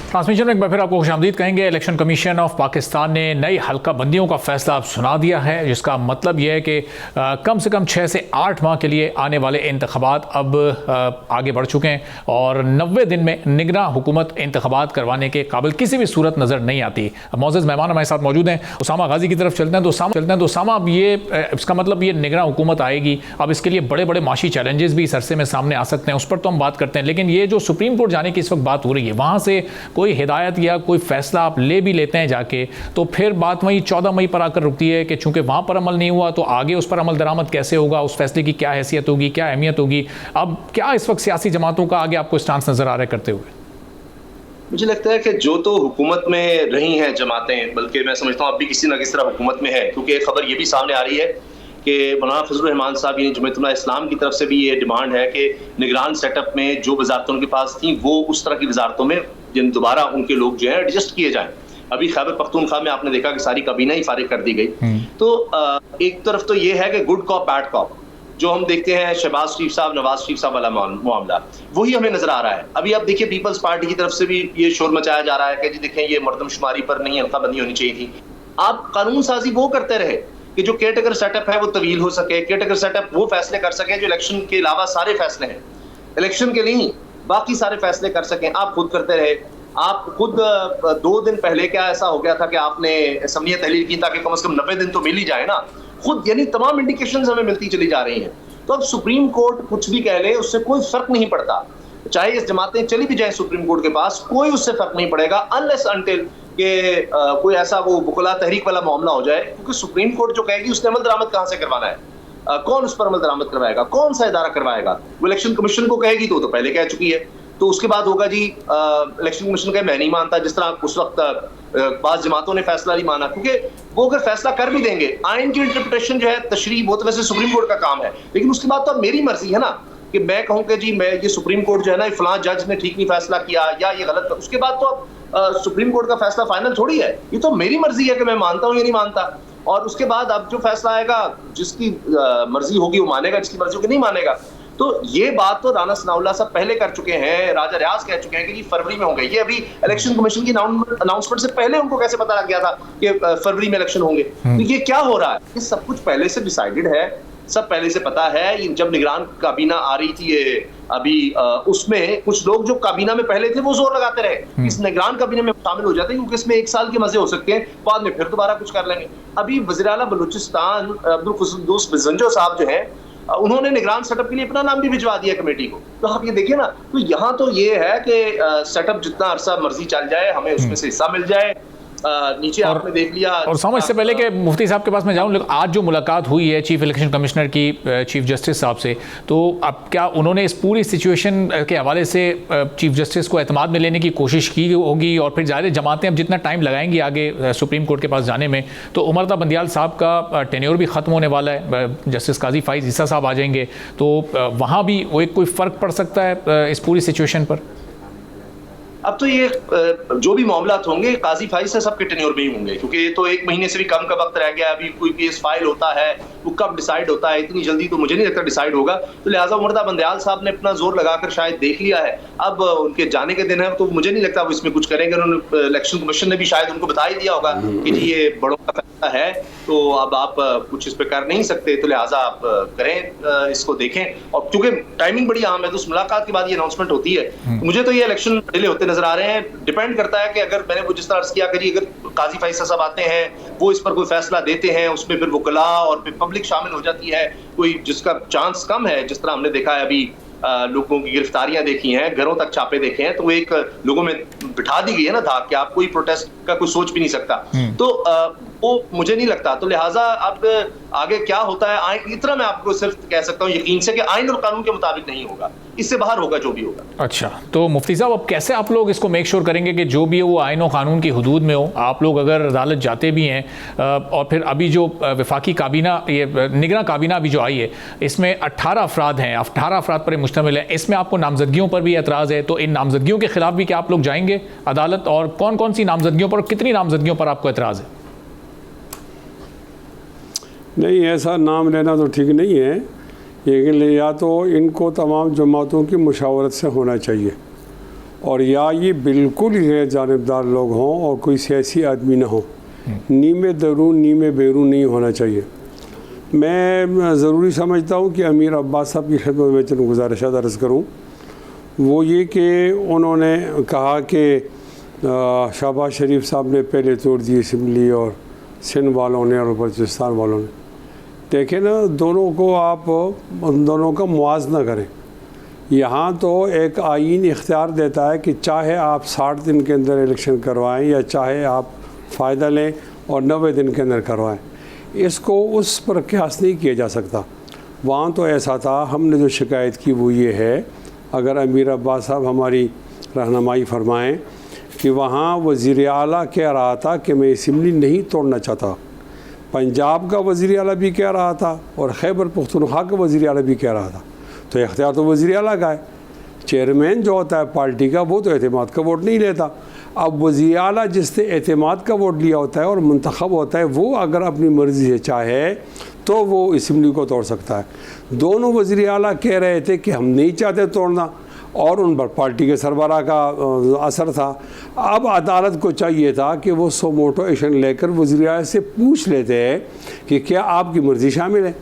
ट्रांसमिशन में एक बार फिर आपको खुशामदीद कहेंगे। इलेक्शन कमीशन ऑफ पाकिस्तान ने नई हल्का बंदियों का फैसला अब सुना दिया है, जिसका मतलब यह है कि कम से कम 6 से 8 माह के लिए आने वाले इंतखाबात अब आगे बढ़ चुके हैं, और 90 दिन में निगरान हुकूमत इंतखाबात करवाने के काबिल किसी भी सूरत नज़र नहीं आती। मोअज़्ज़ज़ मेहमान हमारे साथ मौजूद हैं। उसामा गाजी की तरफ चलते हैं। तो उसामा, अब ये इसका मतलब ये निगरान हुकूमत आएगी, अब इसके लिए बड़े बड़े माशी चैलेंजेस भी इस अरसे में सामने आ सकते हैं, उस पर तो हम बात करते हैं। लेकिन ये जो सुप्रीम कोर्ट जाने की इस वक्त बात हो रही है, वहाँ से कोई हिदायत या कोई फैसला आप ले भी लेते हैं जाके, तो फिर बात वही 14 मई पर आकर रुकती है कि चूंकि वहां पर अमल नहीं हुआ तो आगे उस पर अमल दरामद कैसे होगा, उस फैसले की क्या हैसियत होगी, क्या अहमियत होगी। अब क्या इस वक्त सियासी जमातों का आगे आपको स्टांस नजर आ रहा है करते हुए? मुझे लगता है कि जो तो हुकूमत में रही हैं जमातें, बल्कि मैं समझता हूँ अब भी किसी न किसी तरह हुकूमत में है, क्योंकि एक खबर ये भी सामने आ रही है कि मौलाना फजलुर रहमान साहब यानी जमीयतुल इस्लाम की तरफ से भी ये डिमांड है कि निगरान सेटअप में जो वजारतें उनके पास थी वो उस तरह की वजारतों में जिन दोबारा उनके लोग जो है एडजस्ट किए जाएं। अभी खैबर पख्तूनख्वा में आपने देखा कि सारी काबीना ही फारिग कर दी गई। तो एक तरफ तो ये है कि गुड कॉप बैड कॉप जो हम देखते हैं शहबाज शरीफ साहब नवाज शरीफ साहब वाला मामला, वही हमें नजर आ रहा है। अभी आप देखिए पीपल्स पार्टी की तरफ से भी ये शोर मचाया जा रहा है कि जी देखें ये मर्दमशुमारी पर नहीं हल्काबंदी होनी चाहिए थी। आप कानून साजी वो करते रहे कि जो केयरटेकर सेटअप है वो तवील हो सके, केयरटेकर सेटअप वो फैसले कर सके जो इलेक्शन के अलावा सारे फैसले हैं, इलेक्शन के लिए बाकी सारे फैसले कर सकें। आप खुद करते रहे। आप खुद 2 दिन पहले क्या ऐसा हो गया था कि आपने असम्बलियां तहलील की ताकि कम से कम 90 दिन तो मिल ही जाए ना, खुद यानी तमाम इंडिकेशंस हमें मिलती चली जा रही हैं। तो अब सुप्रीम कोर्ट कुछ भी कह ले उससे कोई फर्क नहीं पड़ता, चाहे इस जमातें चली भी जाए सुप्रीम कोर्ट के पास, कोई उससे फर्क नहीं पड़ेगा अनलेस अनटिल कि कोई ऐसा वो बुकला तहरीक वाला मामला हो जाए, क्योंकि सुप्रीम कोर्ट जो कहेगी उसने अमल दरामद कहां से करवाना है, कौन उस पर अमल दरामद करवाएगा, कौन सा इदारा करवाएगा। वो इलेक्शन कमीशन को कहेगी तो पहले कह चुकी है, तो उसके बाद होगा जी इलेक्शन कमीशन का मैं नहीं मानता, जिस तरह उस वक्त बाज़ जमातों ने फैसला नहीं माना, क्योंकि वो अगर फैसला कर भी देंगे आइन की इंटरप्रिटेशन जो है तशरीह वो तो वैसे सुप्रीम कोर्ट का काम है, लेकिन उसके बाद तो अब मेरी मर्जी है ना कि मैं कहूँ कि जी मैं ये सुप्रीम कोर्ट जो है ना फलां जज ने ठीक नहीं फैसला किया या ये गलत, उसके बाद तो अब सुप्रीम कोर्ट का फैसला फाइनल थोड़ी है, ये तो मेरी मर्जी है कि मैं मानता हूँ या नहीं मानता। और उसके बाद अब जो फैसला आएगा जिसकी मर्जी होगी वो मानेगा, जिसकी मर्जी होगी नहीं मानेगा। तो ये बात तो राना सनाउल्लाह साहब पहले कर चुके हैं, राजा रियाज कह चुके हैं कि ये फरवरी में होंगे। ये अभी इलेक्शन कमीशन की अनाउंसमेंट से पहले उनको कैसे पता लग गया था कि फरवरी में इलेक्शन होंगे? तो ये क्या हो रहा है? ये सब कुछ पहले से डिसाइडेड है, सब पहले से पता है। जब निगरान काबीना आ रही थी ये अभी उसमें कुछ लोग जो काबीना में पहले थे वो जोर लगाते रहे इस निगरान काबीना में शामिल हो जाते हैं, क्योंकि इसमें 1 साल के मजे हो सकते हैं, बाद में फिर दोबारा कुछ कर लेंगे। अभी वज़ीर आला बलूचिस्तान अब्दुल कुद्दूस बिजंजो साहब जो हैं उन्होंने निगरान सेटअप के लिए अपना नाम भी भिजवा दिया कमेटी को। तो आप ये देखिए ना, तो यहाँ तो ये है कि सेटअप जितना अरसा मर्जी चल जाए हमें उसमें से हिस्सा मिल जाए। नीचे आपने देख लिया। और समझ से पहले कि मुफ्ती साहब के पास मैं जाऊं, आज जो मुलाकात हुई है चीफ इलेक्शन कमिश्नर की चीफ जस्टिस साहब से, तो अब क्या उन्होंने इस पूरी सिचुएशन के हवाले से चीफ जस्टिस को एतमाद में लेने की कोशिश की होगी? और फिर ज़ाहिर जमातें अब जितना टाइम लगाएंगी आगे सुप्रीम कोर्ट के पास जाने में, तो उमर बंदियाल साहब का टेन्योर भी ख़त्म होने वाला है, जस्टिस काजी फाइज ईसा साहब आ जाएंगे, तो वहाँ भी वो एक कोई फ़र्क पड़ सकता है इस पूरी सिचुएशन पर? अब तो ये जो भी मामलात होंगे काजी फाइज से सबके टेन्योर में ही होंगे, क्योंकि ये तो 1 महीने से भी कम का वक्त रह गया। अभी कोई केस फाइल होता है वो कब डिसाइड होता है, इतनी जल्दी तो मुझे नहीं लगता डिसाइड होगा। तो लिहाजा उमर बंदियाल साहब ने अपना जोर लगाकर शायद देख लिया है, अब उनके जाने के दिन है, तो मुझे नहीं लगता वो इसमें कुछ करेंगे। उन्होंने इलेक्शन कमीशन ने भी शायद उनको बता ही दिया होगा कि जी ये बड़ों का फैसला है, तो अब आप कुछ इस पर कर नहीं सकते, तो लिहाजा आप करें, इसको देखें। और क्योंकि टाइमिंग बड़ी अहम है, तो उस मुलाकात के बाद ये अनाउंसमेंट होती है। मुझे तो ये इलेक्शन डिले होते नजर आ रहे हैं। डिपेंड करता है कि अगर मैंने वो जिस तरह अर्ज किया कि अगर काजी फाइज साहब आते हैं वो इस पर कोई फैसला देते हैं, उसमें फिर वकला और फिर पब्लिक शामिल हो जाती है, कोई जिसका चांस कम है, जिस तरह हमने देखा है अभी लोगों की गिरफ्तारियां देखी हैं, घरों तक छापे देखे हैं, तो एक लोगों में बिठा दी गई है ना धाक कि आप कोई प्रोटेस्ट का कोई सोच भी नहीं सकता। तो वो मुझे नहीं लगता। तो लिहाजा अब आगे क्या होता है, आइन इतना मैं आपको सिर्फ कह सकता हूँ यकीन से कि आइन और कानून के मुताबिक नहीं होगा, इससे बाहर होगा जो भी होगा। अच्छा, तो मुफ्ती साहब अब कैसे आप लोग इसको मेक श्योर करेंगे कि जो भी है वो आइन और कानून की हदूद में हो? आप लोग अगर अदालत जाते भी हैं और फिर अभी जो वफाकी काबीना, ये निगरान काबीना अभी जो आई है, इसमें 18 अफराद हैं, 18 अफराद पर मुश्तमिल है, इसमें आपको नामजदगियों पर भी एतराज़ है, तो इन नामजदगियों के खिलाफ भी क्या आप लोग जाएंगे अदालत? और कौन कौन सी नामजदगियों पर, कितनी नामजदगियों पर आपको एतराज़ है? नहीं, ऐसा नाम लेना तो ठीक नहीं है, लेकिन या तो इनको तमाम जमातों की मुशावरत से होना चाहिए, और या ये बिल्कुल ही गैर जानिबदार लोग हों और कोई सियासी आदमी ना हो, नीमे दरून नीमे बैरून नहीं होना चाहिए। मैं ज़रूरी समझता हूँ कि अमीर अब्बास साहब की खिदमत में चंद गुजारिशात अर्ज़ करूँ। वो ये कि उन्होंने कहा कि शहबाज शरीफ साहब ने पहले तोड़ दी असम्बली और सिंध वालों ने और बलूचिस्तान वालों ने। देखें ना, दोनों को आप उन दोनों का मुआवजा करें। यहाँ तो एक आईन इख्तियार देता है कि चाहे आप 60 दिन के अंदर इलेक्शन करवाएं या चाहे आप फ़ायदा लें और 90 दिन के अंदर करवाएं, इसको उस पर क़यास नहीं किया जा सकता। वहाँ तो ऐसा था, हमने जो शिकायत की वो ये है, अगर अमीर अब्बास साहब हमारी रहनुमाई फरमाएँ कि वहाँ वज़ीर आला कह रहा था कि मैं असम्बली नहीं तोड़ना चाहता, पंजाब का वज़ीर आला भी कह रहा था और खैबर पख्तूनख्वा का वज़ीर आला भी कह रहा था। तो इख्तियार तो वज़ीर आला का है। चेयरमैन जो होता है पार्टी का वो तो एतमाद का वोट नहीं लेता। अब वज़ीर आला जिसने एतमाद का वोट लिया होता है और मुंतखब होता है, वो अगर अपनी मर्ज़ी से चाहे तो वो असम्बली को तोड़ सकता है। दोनों वज़ीर आला कह रहे थे कि हम नहीं चाहते तोड़ना और उन पर पार्टी के सरबराह का असर था। अब अदालत को चाहिए था कि वो सो मोटो एक्शन लेकर वज़ीर आला से पूछ लेते हैं कि क्या आपकी मर्ज़ी शामिल है।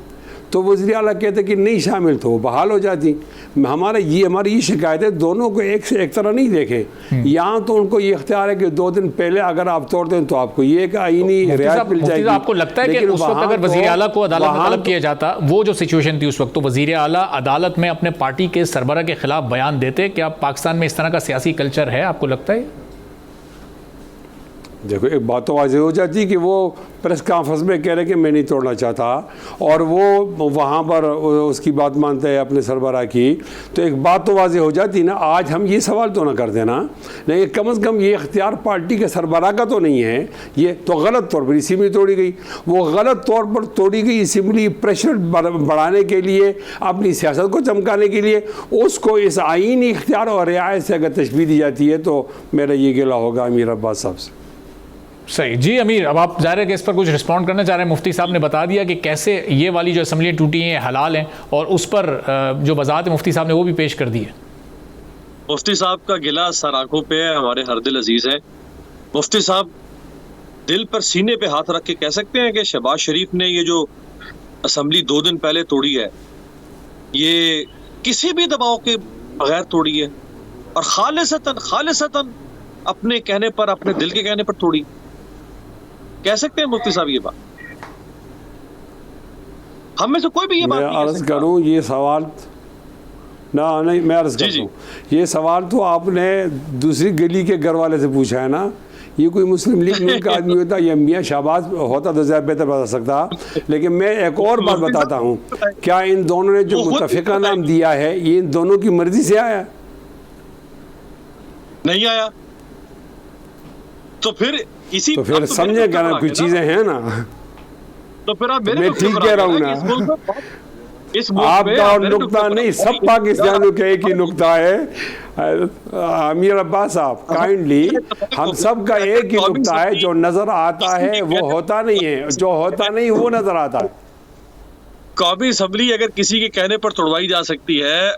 तो वज़ीर आला कहते कि नहीं शामिल, तो वो बहाल हो जाती। हमारी ये शिकायत है, दोनों को एक से एक तरह नहीं देखें। यहाँ तो उनको ये इख्तियार है कि 2 दिन पहले अगर आप तोड़ दें तो आपको ये एक आईनी रियायत मिल जाएगी। आपको लगता है कि उस वक्त अगर वज़ीर आला को अदालत में तलब किया जाता, वो जो सिचुएशन थी उस वक्त, तो वज़ीर आला अदालत में अपने पार्टी के सरबराह के खिलाफ बयान देते? क्या पाकिस्तान में इस तरह का सियासी कल्चर है, आपको लगता है? देखो, एक बात तो वाज़ेह हो जाती कि वो प्रेस कॉन्फ्रेंस में कह रहे कि मैं नहीं तोड़ना चाहता और वो वहाँ पर उसकी बात मानते हैं अपने सरबराह की, तो एक बात तो वाज़ेह हो जाती ना। आज हम ये सवाल तो ना कर देना, लेकिन कम से कम ये इख्तियार पार्टी के सरबराह का तो नहीं है। ये तो गलत तौर पर असम्बली तोड़ी गई, वो गलत तौर पर तोड़ी गई असम्बली प्रेशर बढ़ाने के लिए, अपनी सियासत को चमकाने के लिए। उसको इस आईनी इख्तियार और रियायत से अगर तशबीह दी जाती है तो मेरा ये गिला होगा अमीर अब्बास साहब से। सही जी अमीर, अब आप ज़ाहिर है कि इस पर कुछ रिस्पॉन्ड करना चाह रहे हैं। मुफ्ती साहब ने बता दिया कि कैसे ये वाली जो असम्बलियाँ टूटी हैं हलाल हैं, और उस पर जो वजाहत मुफ्ती साहब ने वो भी पेश कर दी है। मुफ्ती साहब का गिला सर आंखों पे है, हमारे हर दिल अजीज है। मुफ्ती साहब दिल पर सीने पे हाथ रख के कह सकते हैं कि शहबाज शरीफ ने ये जो असम्बली 2 दिन पहले तोड़ी है, ये किसी भी दबाव के बगैर तोड़ी है और खालिसतन अपने कहने पर, अपने दिल के कहने पर तोड़ी। कह सकते हैं मुफ्ती साहब ये बात? हम में से कोई भी ये बात नहीं अर्ज करूं, ये सवाल नहीं मैं अर्ज करूं, ये सवाल तो आपने दूसरी गली के घर वाले से पूछा है ना। ये कोई मुस्लिम लीग का आदमी होता या मियाँ शहबाज होता तो ज़्यादा बेहतर बता सकता। लेकिन मैं एक और बात बताता हूँ, क्या इन दोनों ने जो मुतफ़िका नाम दिया है ये इन दोनों की मर्जी से आया? नहीं आया। तो फिर समझे क्या ना, कुछ चीजें हैं ना। तो फिर आप मैं ठीक कह रहा हूँ ना, आपका और नुक्ता नहीं, सब पाकिस्तानियों का एक ही नुक्ता है। अमीर अब्बास साहब काइंडली, हम सब का एक ही नुक्ता है, जो नजर आता है वो होता नहीं है, जो होता नहीं वो नजर आता है। कौमी असम्बली अगर किसी के कहने पर तोड़वाई जा सकती है,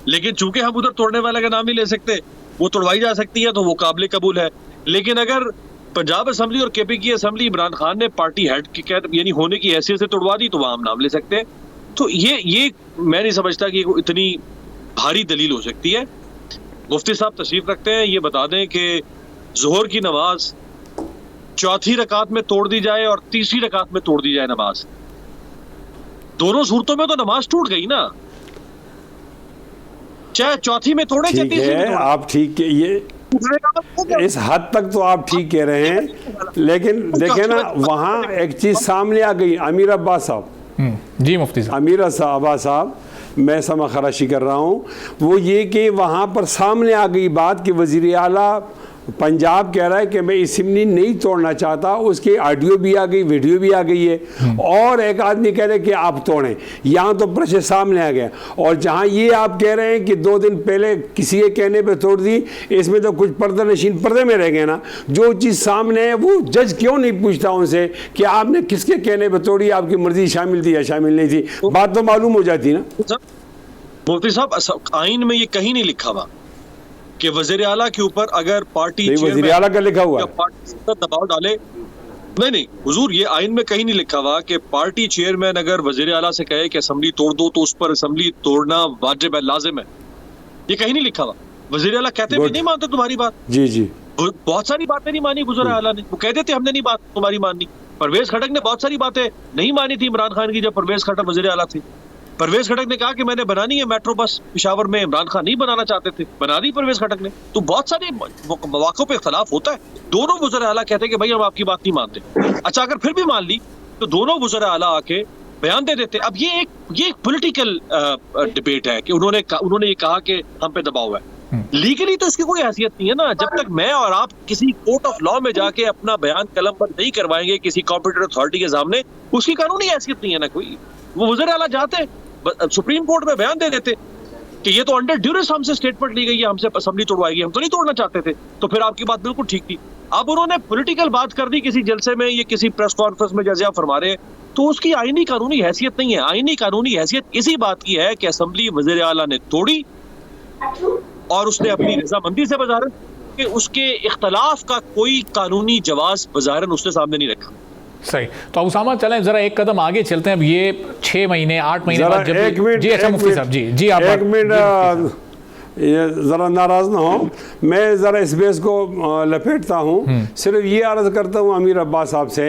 लेकिन चूंकि हम उधर तोड़ने वाले का नाम नहीं ले सकते, वो तोड़वाई जा सकती है तो वो काबिल कबूल है। लेकिन अगर पंजाब असम्बली और केपी की असम्बली इमरान खान ने पार्टी हेड की यानी होने की हैसियत से तोड़वा दी, तो वहां हम नाम ले सकते हैं। तो ये मैं नहीं समझता कि इतनी भारी दलील हो सकती है। मुफ्ती साहब तशरीफ रखते हैं, ये बता दें कि जोहर की नमाज 4थी रकात में तोड़ दी जाए और 3री रकात में तोड़ दी जाए नमाज, दोनों सूरतों में तो नमाज टूट गई ना, चाहे 4थी में तोड़े चाहे 3री में तोड़े। आप ठीक है, ये इस हद तक तो आप ठीक कह रहे हैं, लेकिन देखे ना वहाँ एक चीज सामने आ गई। अमीर अब्बास साहब, जी मुफ्ती साहब, अमीर अब्बास साहब, मैं समा खराशी कर रहा हूँ, वो ये कि वहाँ पर सामने आ गई बात कि वज़ीर आला पंजाब कह रहा है कि मैं असम्बली नहीं तोड़ना चाहता, उसकी ऑडियो भी आ गई, वीडियो भी आ गई है, और एक आदमी कह रहे कि आप तोड़ें। यहाँ तो प्रेशर सामने आ गया, और जहाँ ये आप कह रहे हैं कि 2 दिन पहले किसी के कहने पे तोड़ दी, इसमें तो कुछ पर्दा नशीन पर्दे में रह गए ना। जो चीज़ सामने है वो जज क्यों नहीं पूछता उनसे कि आपने किसके कहने पर तोड़ी, आपकी मर्जी शामिल थी या शामिल नहीं थी, बात तो मालूम हो जाती ना। मुफ्ती साहब, आइन में ये कहीं नहीं लिखा हुआ कि वज़ीर आला के ऊपर अगर पार्टी वज़ीर आला का लिखा हुआ है, पार्टी दबाव डाले, नहीं हुजूर, ये आइन में कहीं नहीं लिखा हुआ कि पार्टी चेयरमैन अगर वज़ीर आला से कहे कि असेंबली तोड़ दो तो उस पर असेंबली तोड़ना वाजिब है, लाजिम है। ये कहीं नहीं लिखा हुआ। वज़ीर आला कहते भी नहीं मानते तुम्हारी बात। जी बहुत सारी बातें नहीं मानी वज़ीर आला ने, वो कह देते हमने नहीं बात तुम्हारी माननी। परवेज खटक ने बहुत सारी बातें नहीं मानी थी इमरान खान की, जब परवेज खटक वज़ीर आला थे। परवेज खटक ने कहा कि मैंने बनानी है मेट्रो बस पेशावर में, इमरान खान नहीं बनाना चाहते थे, बना दी परवेज खटक ने। तो बहुत सारे मौकों पे इख्तलाफ होता है। दोनों वज़ीर आला कहते हैं कि भाई हम आपकी बात नहीं मानते। अच्छा, अगर फिर भी मान ली तो दोनों वज़ीर आला आके बयान दे देते। अब ये एक पॉलिटिकल डिबेट है कि उन्होंने ये कहा कि हम पे दबाव है। लीगली तो इसकी कोई हैसियत नहीं है ना। जब तक मैं और आप किसी कोर्ट ऑफ लॉ में जाके अपना बयान कलमबंद नहीं करवाएंगे किसी कॉम्पिटेंट अथॉरिटी के सामने, उसकी कानूनी हैसियत नहीं है ना कोई। वो वज़ीर आला जाते सुप्रीम कोर्ट में बयान दे देते कि ये तो अंडर ड्यूरेस हमसे स्टेटमेंट ली गई है, हमसे असेंबली तोड़वाएगी, हम तो नहीं तोड़ना चाहते थे, तो फिर आपकी बात बिल्कुल ठीक थी। अब उन्होंने पॉलिटिकल बात कर दी किसी जलसे में, ये किसी प्रेस कॉन्फ्रेंस में जैसे आप फरमा रहे हैं, तो उसकी आईनी कानूनी हैसियत नहीं है। आईनी कानूनी हैसियत इसी बात की है कि असेंबली वज़ीर आला ने तोड़ी और उसने अपनी रजामंदी से बज़ाहिर कि उसके इख्तलाफ का कोई कानूनी जवाज बज़ाहिर उसने सामने नहीं रखा। सही। तो अब उसामा चलें जरा एक कदम आगे चलते हैं। अब ये 6 महीने 8 महीने बाद जब जी अच्छा मुफ्ती साहब जी आप एक मिनट ये ज़रा नाराज़ ना हो, मैं ज़रा इस बेस को लपेटता हूँ। सिर्फ ये अर्ज़ करता हूँ अमीर अब्बास साहब से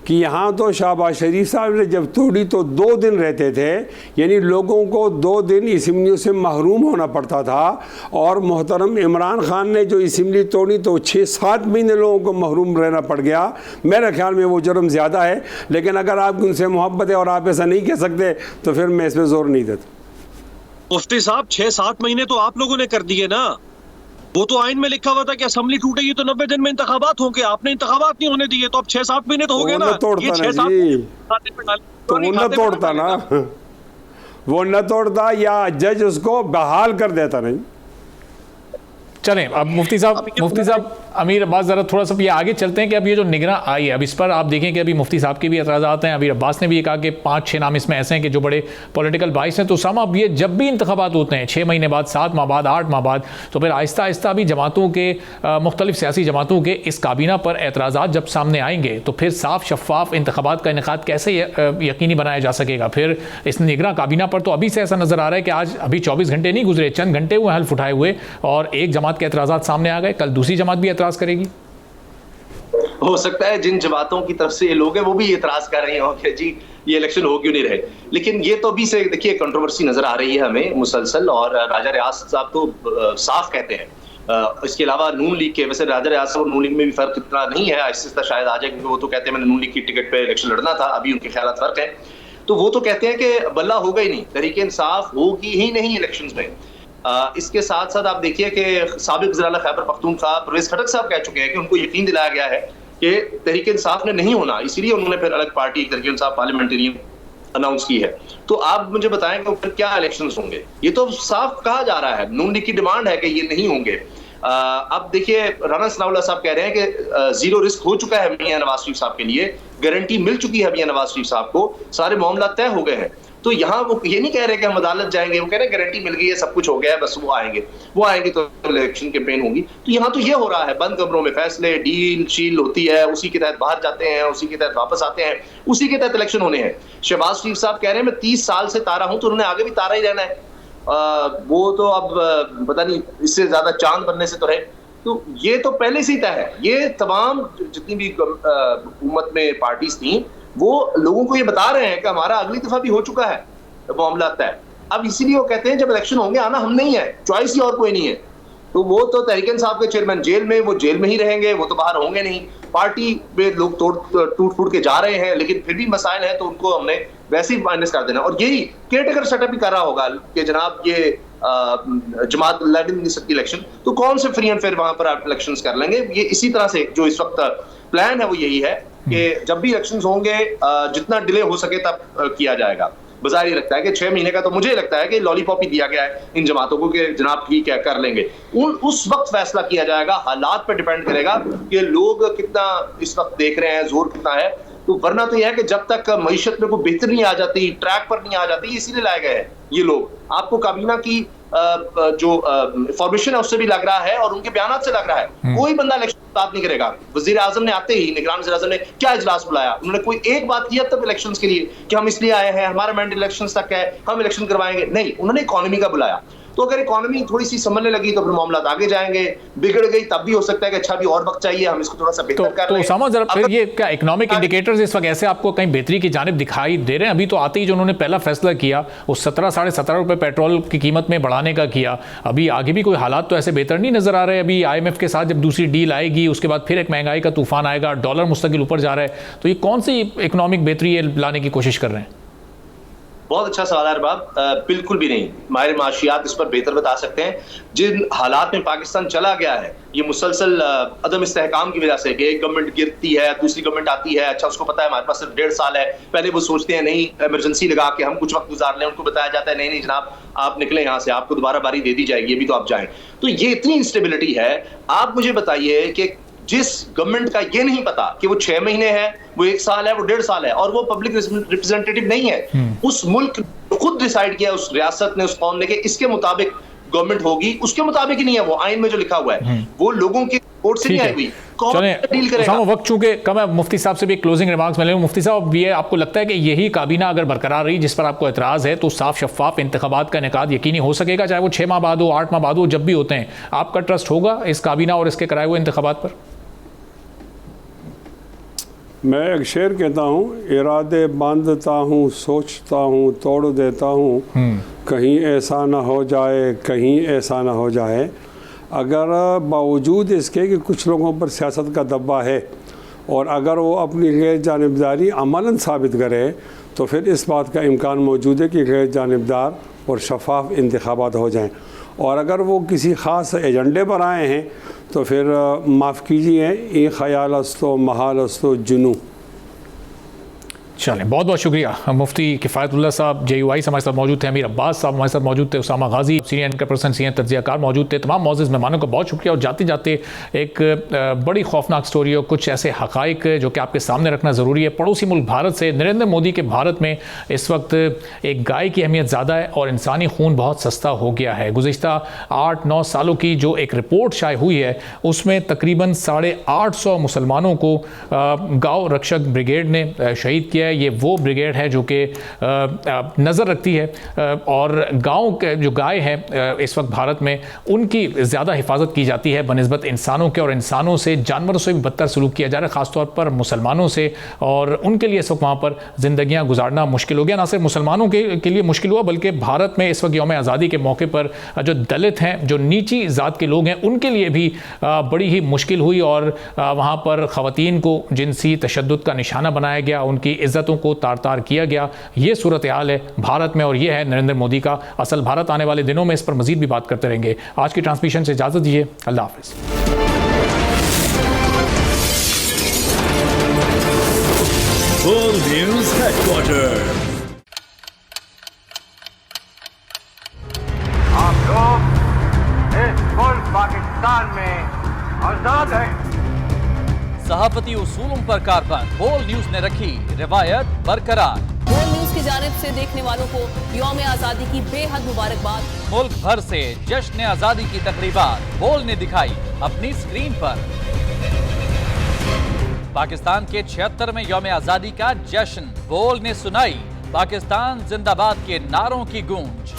कि यहाँ तो शहबाज शरीफ साहब ने जब तोड़ी तो 2 दिन रहते थे, यानी लोगों को 2 दिन असम्बलियों से महरूम होना पड़ता था, और मोहतरम इमरान खान ने जो असम्बली तोड़ी तो 6-7 महीने लोगों को महरूम रहना पड़ गया। मेरे ख्याल में वो जुर्म ज़्यादा है, लेकिन अगर आपकी उनसे मोहब्बत है और आप ऐसा नहीं कह सकते तो फिर मैं इस पर जोर नहीं देता। मुफ्ती साहब 6-7 महीने तो आप लोगों ने कर दिए ना। वो तो आइन में लिखा हुआ था कि असेंबली टूटेगी तो 90 दिन में इंतखाबात होंगे, आपने इंतखाबात नहीं होने दिए, तो अब 6-7 महीने तो हो गए ना। ये 6-7 तो वो न तोड़ता ना, वो न तोड़ता या जज उसको बहाल कर देता। नहीं चलें अब मुफ्ती साहब अमीर अब्बास ज़रा थोड़ा सा ये आगे चलते हैं कि अब ये जो निगरां आई है, अब इस पर आप देखें कि अभी मुफ्ती साहब के भी एतराज़ात हैं, अमीर अब्बास ने भी ये कहा कि 5-6 नाम इसमें ऐसे हैं कि जो बड़े पॉलिटिकल बाइस हैं। तो सामा अब ये जब भी इंतखाबात होते हैं 6 महीने बाद, 7 माह बाद, 8 माह बाद, तो फिर आहिस्ता आहिस्ता भी जमातों के मुख्तलिफ सियासी जमातों के इस काबीना पर एतराज़ात जब सामने आएंगे तो फिर साफ शफाफ इंतखाबात का इनेकाद कैसे यकीनी बनाया जा सकेगा। फिर इस निगरां काबीना पर तो अभी से ऐसा नज़र आ रहा है कि आज अभी 24 घंटे नहीं गुजरे, चंद घंटे हुए हल्फ उठाए हुए, और एक जमात के एतराज़ात सामने आ गए, कल दूसरी जमात भी एतराज़ करेगी। हो सकता है जिन जमातों की तरफ से ये लोग हैं वो भी एतराज कर रहे हो कि जी ये इलेक्शन हो क्यों नहीं रहे। लेकिन ये तो अभी से देखिए कंट्रोवर्सी नजर आ रही है हमें मुसलसल, और राजा रियाज साहब तो साफ कहते हैं। इसके अलावा नून लीग के, वैसे राजा रियाज साहब और नून लीग में भी फर्क इतना नहीं है, आहिस्ता शायद आ जाए, क्योंकि वो तो कहते हैं मैंने नून लीग की टिकट पे इलेक्शन लड़ना था, अभी उनके ख्यालात फर्क है। तो वो तो कहते हैं कि बल्ला होगा ही नहीं, तहरीक इंसाफ होगी ही नहीं इलेक्शन में। इसके साथ साथ आप देखिए कि साबिक वज़ीर आला खैबर पख्तूनख्वा परवेज खटक साहब कह चुके हैं कि उनको यकीन दिलाया गया है कि तहरीक इंसाफ ने नहीं होना, इसीलिए उन्होंने फिर अलग party Tehreek Insaf parliamentarian announce की है। तो आप मुझे बताएं कि फिर क्या इलेक्शंस होंगे? ये तो साफ कहा जा रहा है, नून लीग की डिमांड है कि ये नहीं होंगे। अब देखिए राना सनाउल्लाह साहब कह रहे हैं कि 0 रिस्क हो चुका है मियां नवाज शरीफ साहब के लिए, गारंटी मिल चुकी है मियां नवाज शरीफ साहब को, सारे मामला तय हो गए हैं। तो यहाँ वो ये नहीं कह रहे कि हम अदालत जाएंगे, वो कह रहे हैं गारंटी मिल गई है, सब कुछ हो गया है, बस वो आएंगे तो इलेक्शन कैंपेन होगी। तो यहाँ तो ये हो रहा है, बंद कमरों में फैसले, डील शील होती है, उसी के तहत बाहर जाते हैं, उसी के तहत वापस आते हैं, उसी के तहत इलेक्शन होने हैं। शहबाज शरीफ साहब कह रहे हैं मैं 30 साल से तारा हूं, तो उन्होंने आगे भी तारा ही रहना है। वो तो अब पता नहीं इससे ज्यादा चांद बनने से तो रहे। तो ये तो पहले से ही तय है, ये तमाम जितनी भी हुकूमत में पार्टीज थी वो लोगों को ये बता रहे हैं कि हमारा अगली दफा भी हो चुका है मामला तय। अब इसीलिए वो कहते हैं जब इलेक्शन होंगे आना हम नहीं है, चॉइस ही और कोई नहीं है। तो वो तो तहरीक इंसाफ के चेयरमैन जेल में, वो जेल में ही रहेंगे, वो तो बाहर होंगे नहीं। पार्टी में लोग टूट फूट के जा रहे हैं, लेकिन फिर भी मसाइल हैं तो उनको हमने वैसे ही माइनस कर देना। और यही केयरटेकर सेटअप भी कर रहा होगा कि जनाब ये जमात लड़ नहीं सकती इलेक्शन, तो कौन से फ्री एंड फेयर वहां पर आप इलेक्शन कर लेंगे। ये इसी तरह से जो इस वक्त प्लान है वो यही है कि जब भी इलेक्शंस होंगे जितना डिले हो सके तब किया जाएगा। बाज़ाहिर लगता है कि 6 महीने का तो मुझे लगता है कि लॉलीपॉप ही दिया गया है इन जमातों को कि जनाब ठीक है कर लेंगे। उस वक्त फैसला किया जाएगा, हालात पर डिपेंड करेगा कि लोग कितना इस वक्त देख रहे हैं, जोर कितना है। तो वरना तो यह है कि जब तक मईशत में कोई बेहतर नहीं आ जाती, ट्रैक पर नहीं आ जाती, इसीलिए लाए गए हैं ये लोग। आपको काबीना की जो फॉर्मेशन है उससे भी लग रहा है और उनके बयान से लग रहा है कोई बंदा इलेक्शन की बात नहीं करेगा। वजीर आजम ने आते ही, निगरान वजीर आजम ने क्या इजलास बुलाया, उन्होंने कोई एक बात किया तब इलेक्शन के लिए कि हम इसलिए आए हैं, हमारा मैंडेट इलेक्शन तक है, हम इलेक्शन करवाएंगे, नहीं, उन्होंने इकोनॉमी का बुलाया। तो अगर इकोनॉमी थोड़ी सी संभलने लगी तो फिर मामला आगे जाएंगे, बिगड़ गई तब भी हो सकता है कि अच्छा भी और वक्त चाहिए, हम इसको थोड़ा सा बेहतर कर लें। तो समझ जरा फिर ये क्या इकोनॉमिक इंडिकेटर्स इस वक्त ऐसे आपको कहीं बेहतरी की जानिब दिखाई दे रहे हैं? अभी तो आते ही जो उन्होंने पहला फैसला किया वो 17-17.5 रुपए पेट्रोल की कीमत में बढ़ाने का किया, अभी आगे भी कोई हालात तो ऐसे बेहतर नहीं नजर आ रहे। अभी IMF के साथ जब दूसरी डील आएगी उसके बाद फिर एक महंगाई का तूफान आएगा, डॉलर मुस्तकिल ऊपर जा रहा है, तो ये कौन सी इकोनॉमिक बेहतरी लाने की कोशिश कर रहे हैं? बहुत अच्छा सवाल है अरबाब। बिल्कुल भी नहीं। माहिर माशियात इस पर बेहतर बता सकते हैं। जिन हालात में पाकिस्तान चला गया है, ये मुसलसल अदम इस्तेहकाम की वजह से कि एक गवर्नमेंट गिरती है, दूसरी गवर्नमेंट आती है, अच्छा उसको पता है हमारे पास सिर्फ 1.5 साल है, पहले वो सोचते हैं नहीं इमरजेंसी लगा के हम कुछ वक्त गुजार लें, उनको बताया जाता है नहीं नहीं जनाब आप निकले यहाँ से, आपको दोबारा बारी दे दी जाएगी, अभी तो आप जाएं। तो ये इतनी इंस्टेबिलिटी है। आप मुझे बताइए कि जिस गवर्नमेंट का ये नहीं पता कि वो 6 महीने है, वो 1 साल है, वो 1.5 साल है, और वो पब्लिक रिप्रेजेंटेटिव नहीं है, उस मुल्क खुद डिसाइड किया, उस रियासत ने, उस कौम ने, कि इसके मुताबिक गवर्नमेंट होगी, उसके मुताबिक ही नहीं है, वो आइन में जो लिखा हुआ है, वो लोगों की वोट से नहीं आई हुई। डील करेगा। वक्त चूंकि कम है, मुफ्ती साहब से भी एक क्लोजिंग रिमार्क्स मिले। मुफ्ती साहब, ये आपको लगता है कि यही काबीना अगर बरकरार रही जिस पर आपको एतराज़ है, तो साफ शफाफ इंतखाबात का इनेकाद यकीनी हो सकेगा, चाहे वो 6 माह बाद हो, 8 माह बाद हो, जब भी होते हैं? आपका ट्रस्ट होगा इस काबीना और इसके कराए हुए इंतखाबात पर? मैं एक शेर कहता हूँ, इरादे बांधता हूँ, सोचता हूँ, तोड़ देता हूँ, कहीं ऐसा ना हो जाए, कहीं ऐसा ना हो जाए। अगर बावजूद इसके कि कुछ लोगों पर सियासत का दब्बा है और अगर वो अपनी गैर जानिबदारी अमलन साबित करे, तो फिर इस बात का इम्कान मौजूद है कि गैर जानिबदार और शफाफ इंतखाबात हो जाएँ। और अगर वो किसी ख़ास एजेंडे पर आए हैं तो फिर माफ़ कीजिए, ये ख्याल अस्तो महाल अस्तो जुनू। चलें, बहुत बहुत शुक्रिया। मुफ्ती किफ़ायतुल्लाह साहब JUI से हमारे साथ मौजूद थे, अमीर अब्बास साहब हमारे साथ मौजूद थे, उसामा गाजी सीनियर एंकर पर्सन, सीनियर तज्ज़ियाकार मौजूद थे। तमाम मौजूद मेहमानों का बहुत शुक्रिया। और जाते जाते एक बड़ी खौफनाक स्टोरी और कुछ ऐसे हक़ाइक़ जो कि आपके सामने रखना ज़रूरी है। पड़ोसी मुल्क भारत से, नरेंद्र मोदी के भारत में इस वक्त एक गाय की अहमियत ज़्यादा है और इंसानी खून बहुत सस्ता हो गया है। गुज़िश्ता 8-9 सालों की जो एक रिपोर्ट शाये हुई है, उसमें तकरीबन 850 मुसलमानों को गाँव रक्षक ब्रिगेड ने शहीद किया है। ये वो ब्रिगेड है जो कि नज़र रखती है और गांव के जो गाय है इस वक्त भारत में, उनकी ज़्यादा हिफाजत की जाती है बनिस्बत इंसानों के, और इंसानों से, जानवरों से भी बदतर सलूक किया जा रहा है, ख़ासतौर पर मुसलमानों से। और उनके लिए इस वक्त वहाँ पर ज़िंदगियाँ गुजारना मुश्किल हो गया। ना सिर्फ मुसलमानों के लिए मुश्किल हुआ, बल्कि भारत में इस वक्त यौम आज़ादी के मौके पर जो दलित हैं, जो नीची ज़ात के लोग हैं, उनके लिए भी बड़ी ही मुश्किल हुई। और वहाँ पर ख़वातीन को जिनसी तशद्दुद का निशाना बनाया गया, उनकी इज़्ज़तों को तार-तार किया गया। ये सूरत हाल है भारत में और ये है नरेंद्र मोदी का असल भारत। आने वाले दिनों में इस पर मजीद भी बात करते रहेंगे। आज की ट्रांसमिशन से इजाज़त दीजिए, अल्लाह हाफ़िज़। World News Headquarters. आप लोग इस मुल्क पाकिस्तान में आजाद हैं। सहाफती उसूलों पर कारबंद बोल न्यूज ने रखी रिवायत बरकरार। बोल न्यूज की जानिब से देखने वालों को यौम आजादी की बेहद मुबारकबाद। मुल्क भर से जश्न आजादी की तकरीबात बोल ने दिखाई अपनी स्क्रीन पर। पाकिस्तान के 76वें यौम आजादी का जश्न बोल ने सुनाई पाकिस्तान जिंदाबाद के नारों की गूंज।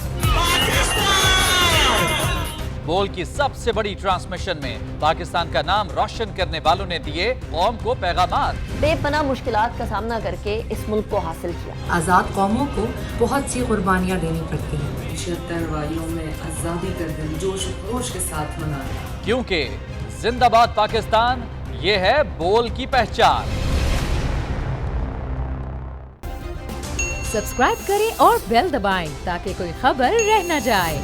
बोल की सबसे बड़ी ट्रांसमिशन में पाकिस्तान का नाम रोशन करने वालों ने दिए कौम को पैगामात। बेपनाह मुश्किलात का सामना करके इस मुल्क को हासिल किया। आज़ाद कौमों को बहुत सी कुर्बानियाँ देनी पड़ती हैं। 76 वालियों में आज़ादी का दिन जोश खरोश के साथ मना, क्योंकि जिंदाबाद पाकिस्तान ये है बोल की पहचान। सब्सक्राइब करें और बेल दबाएं ताकि कोई खबर रह न जाए।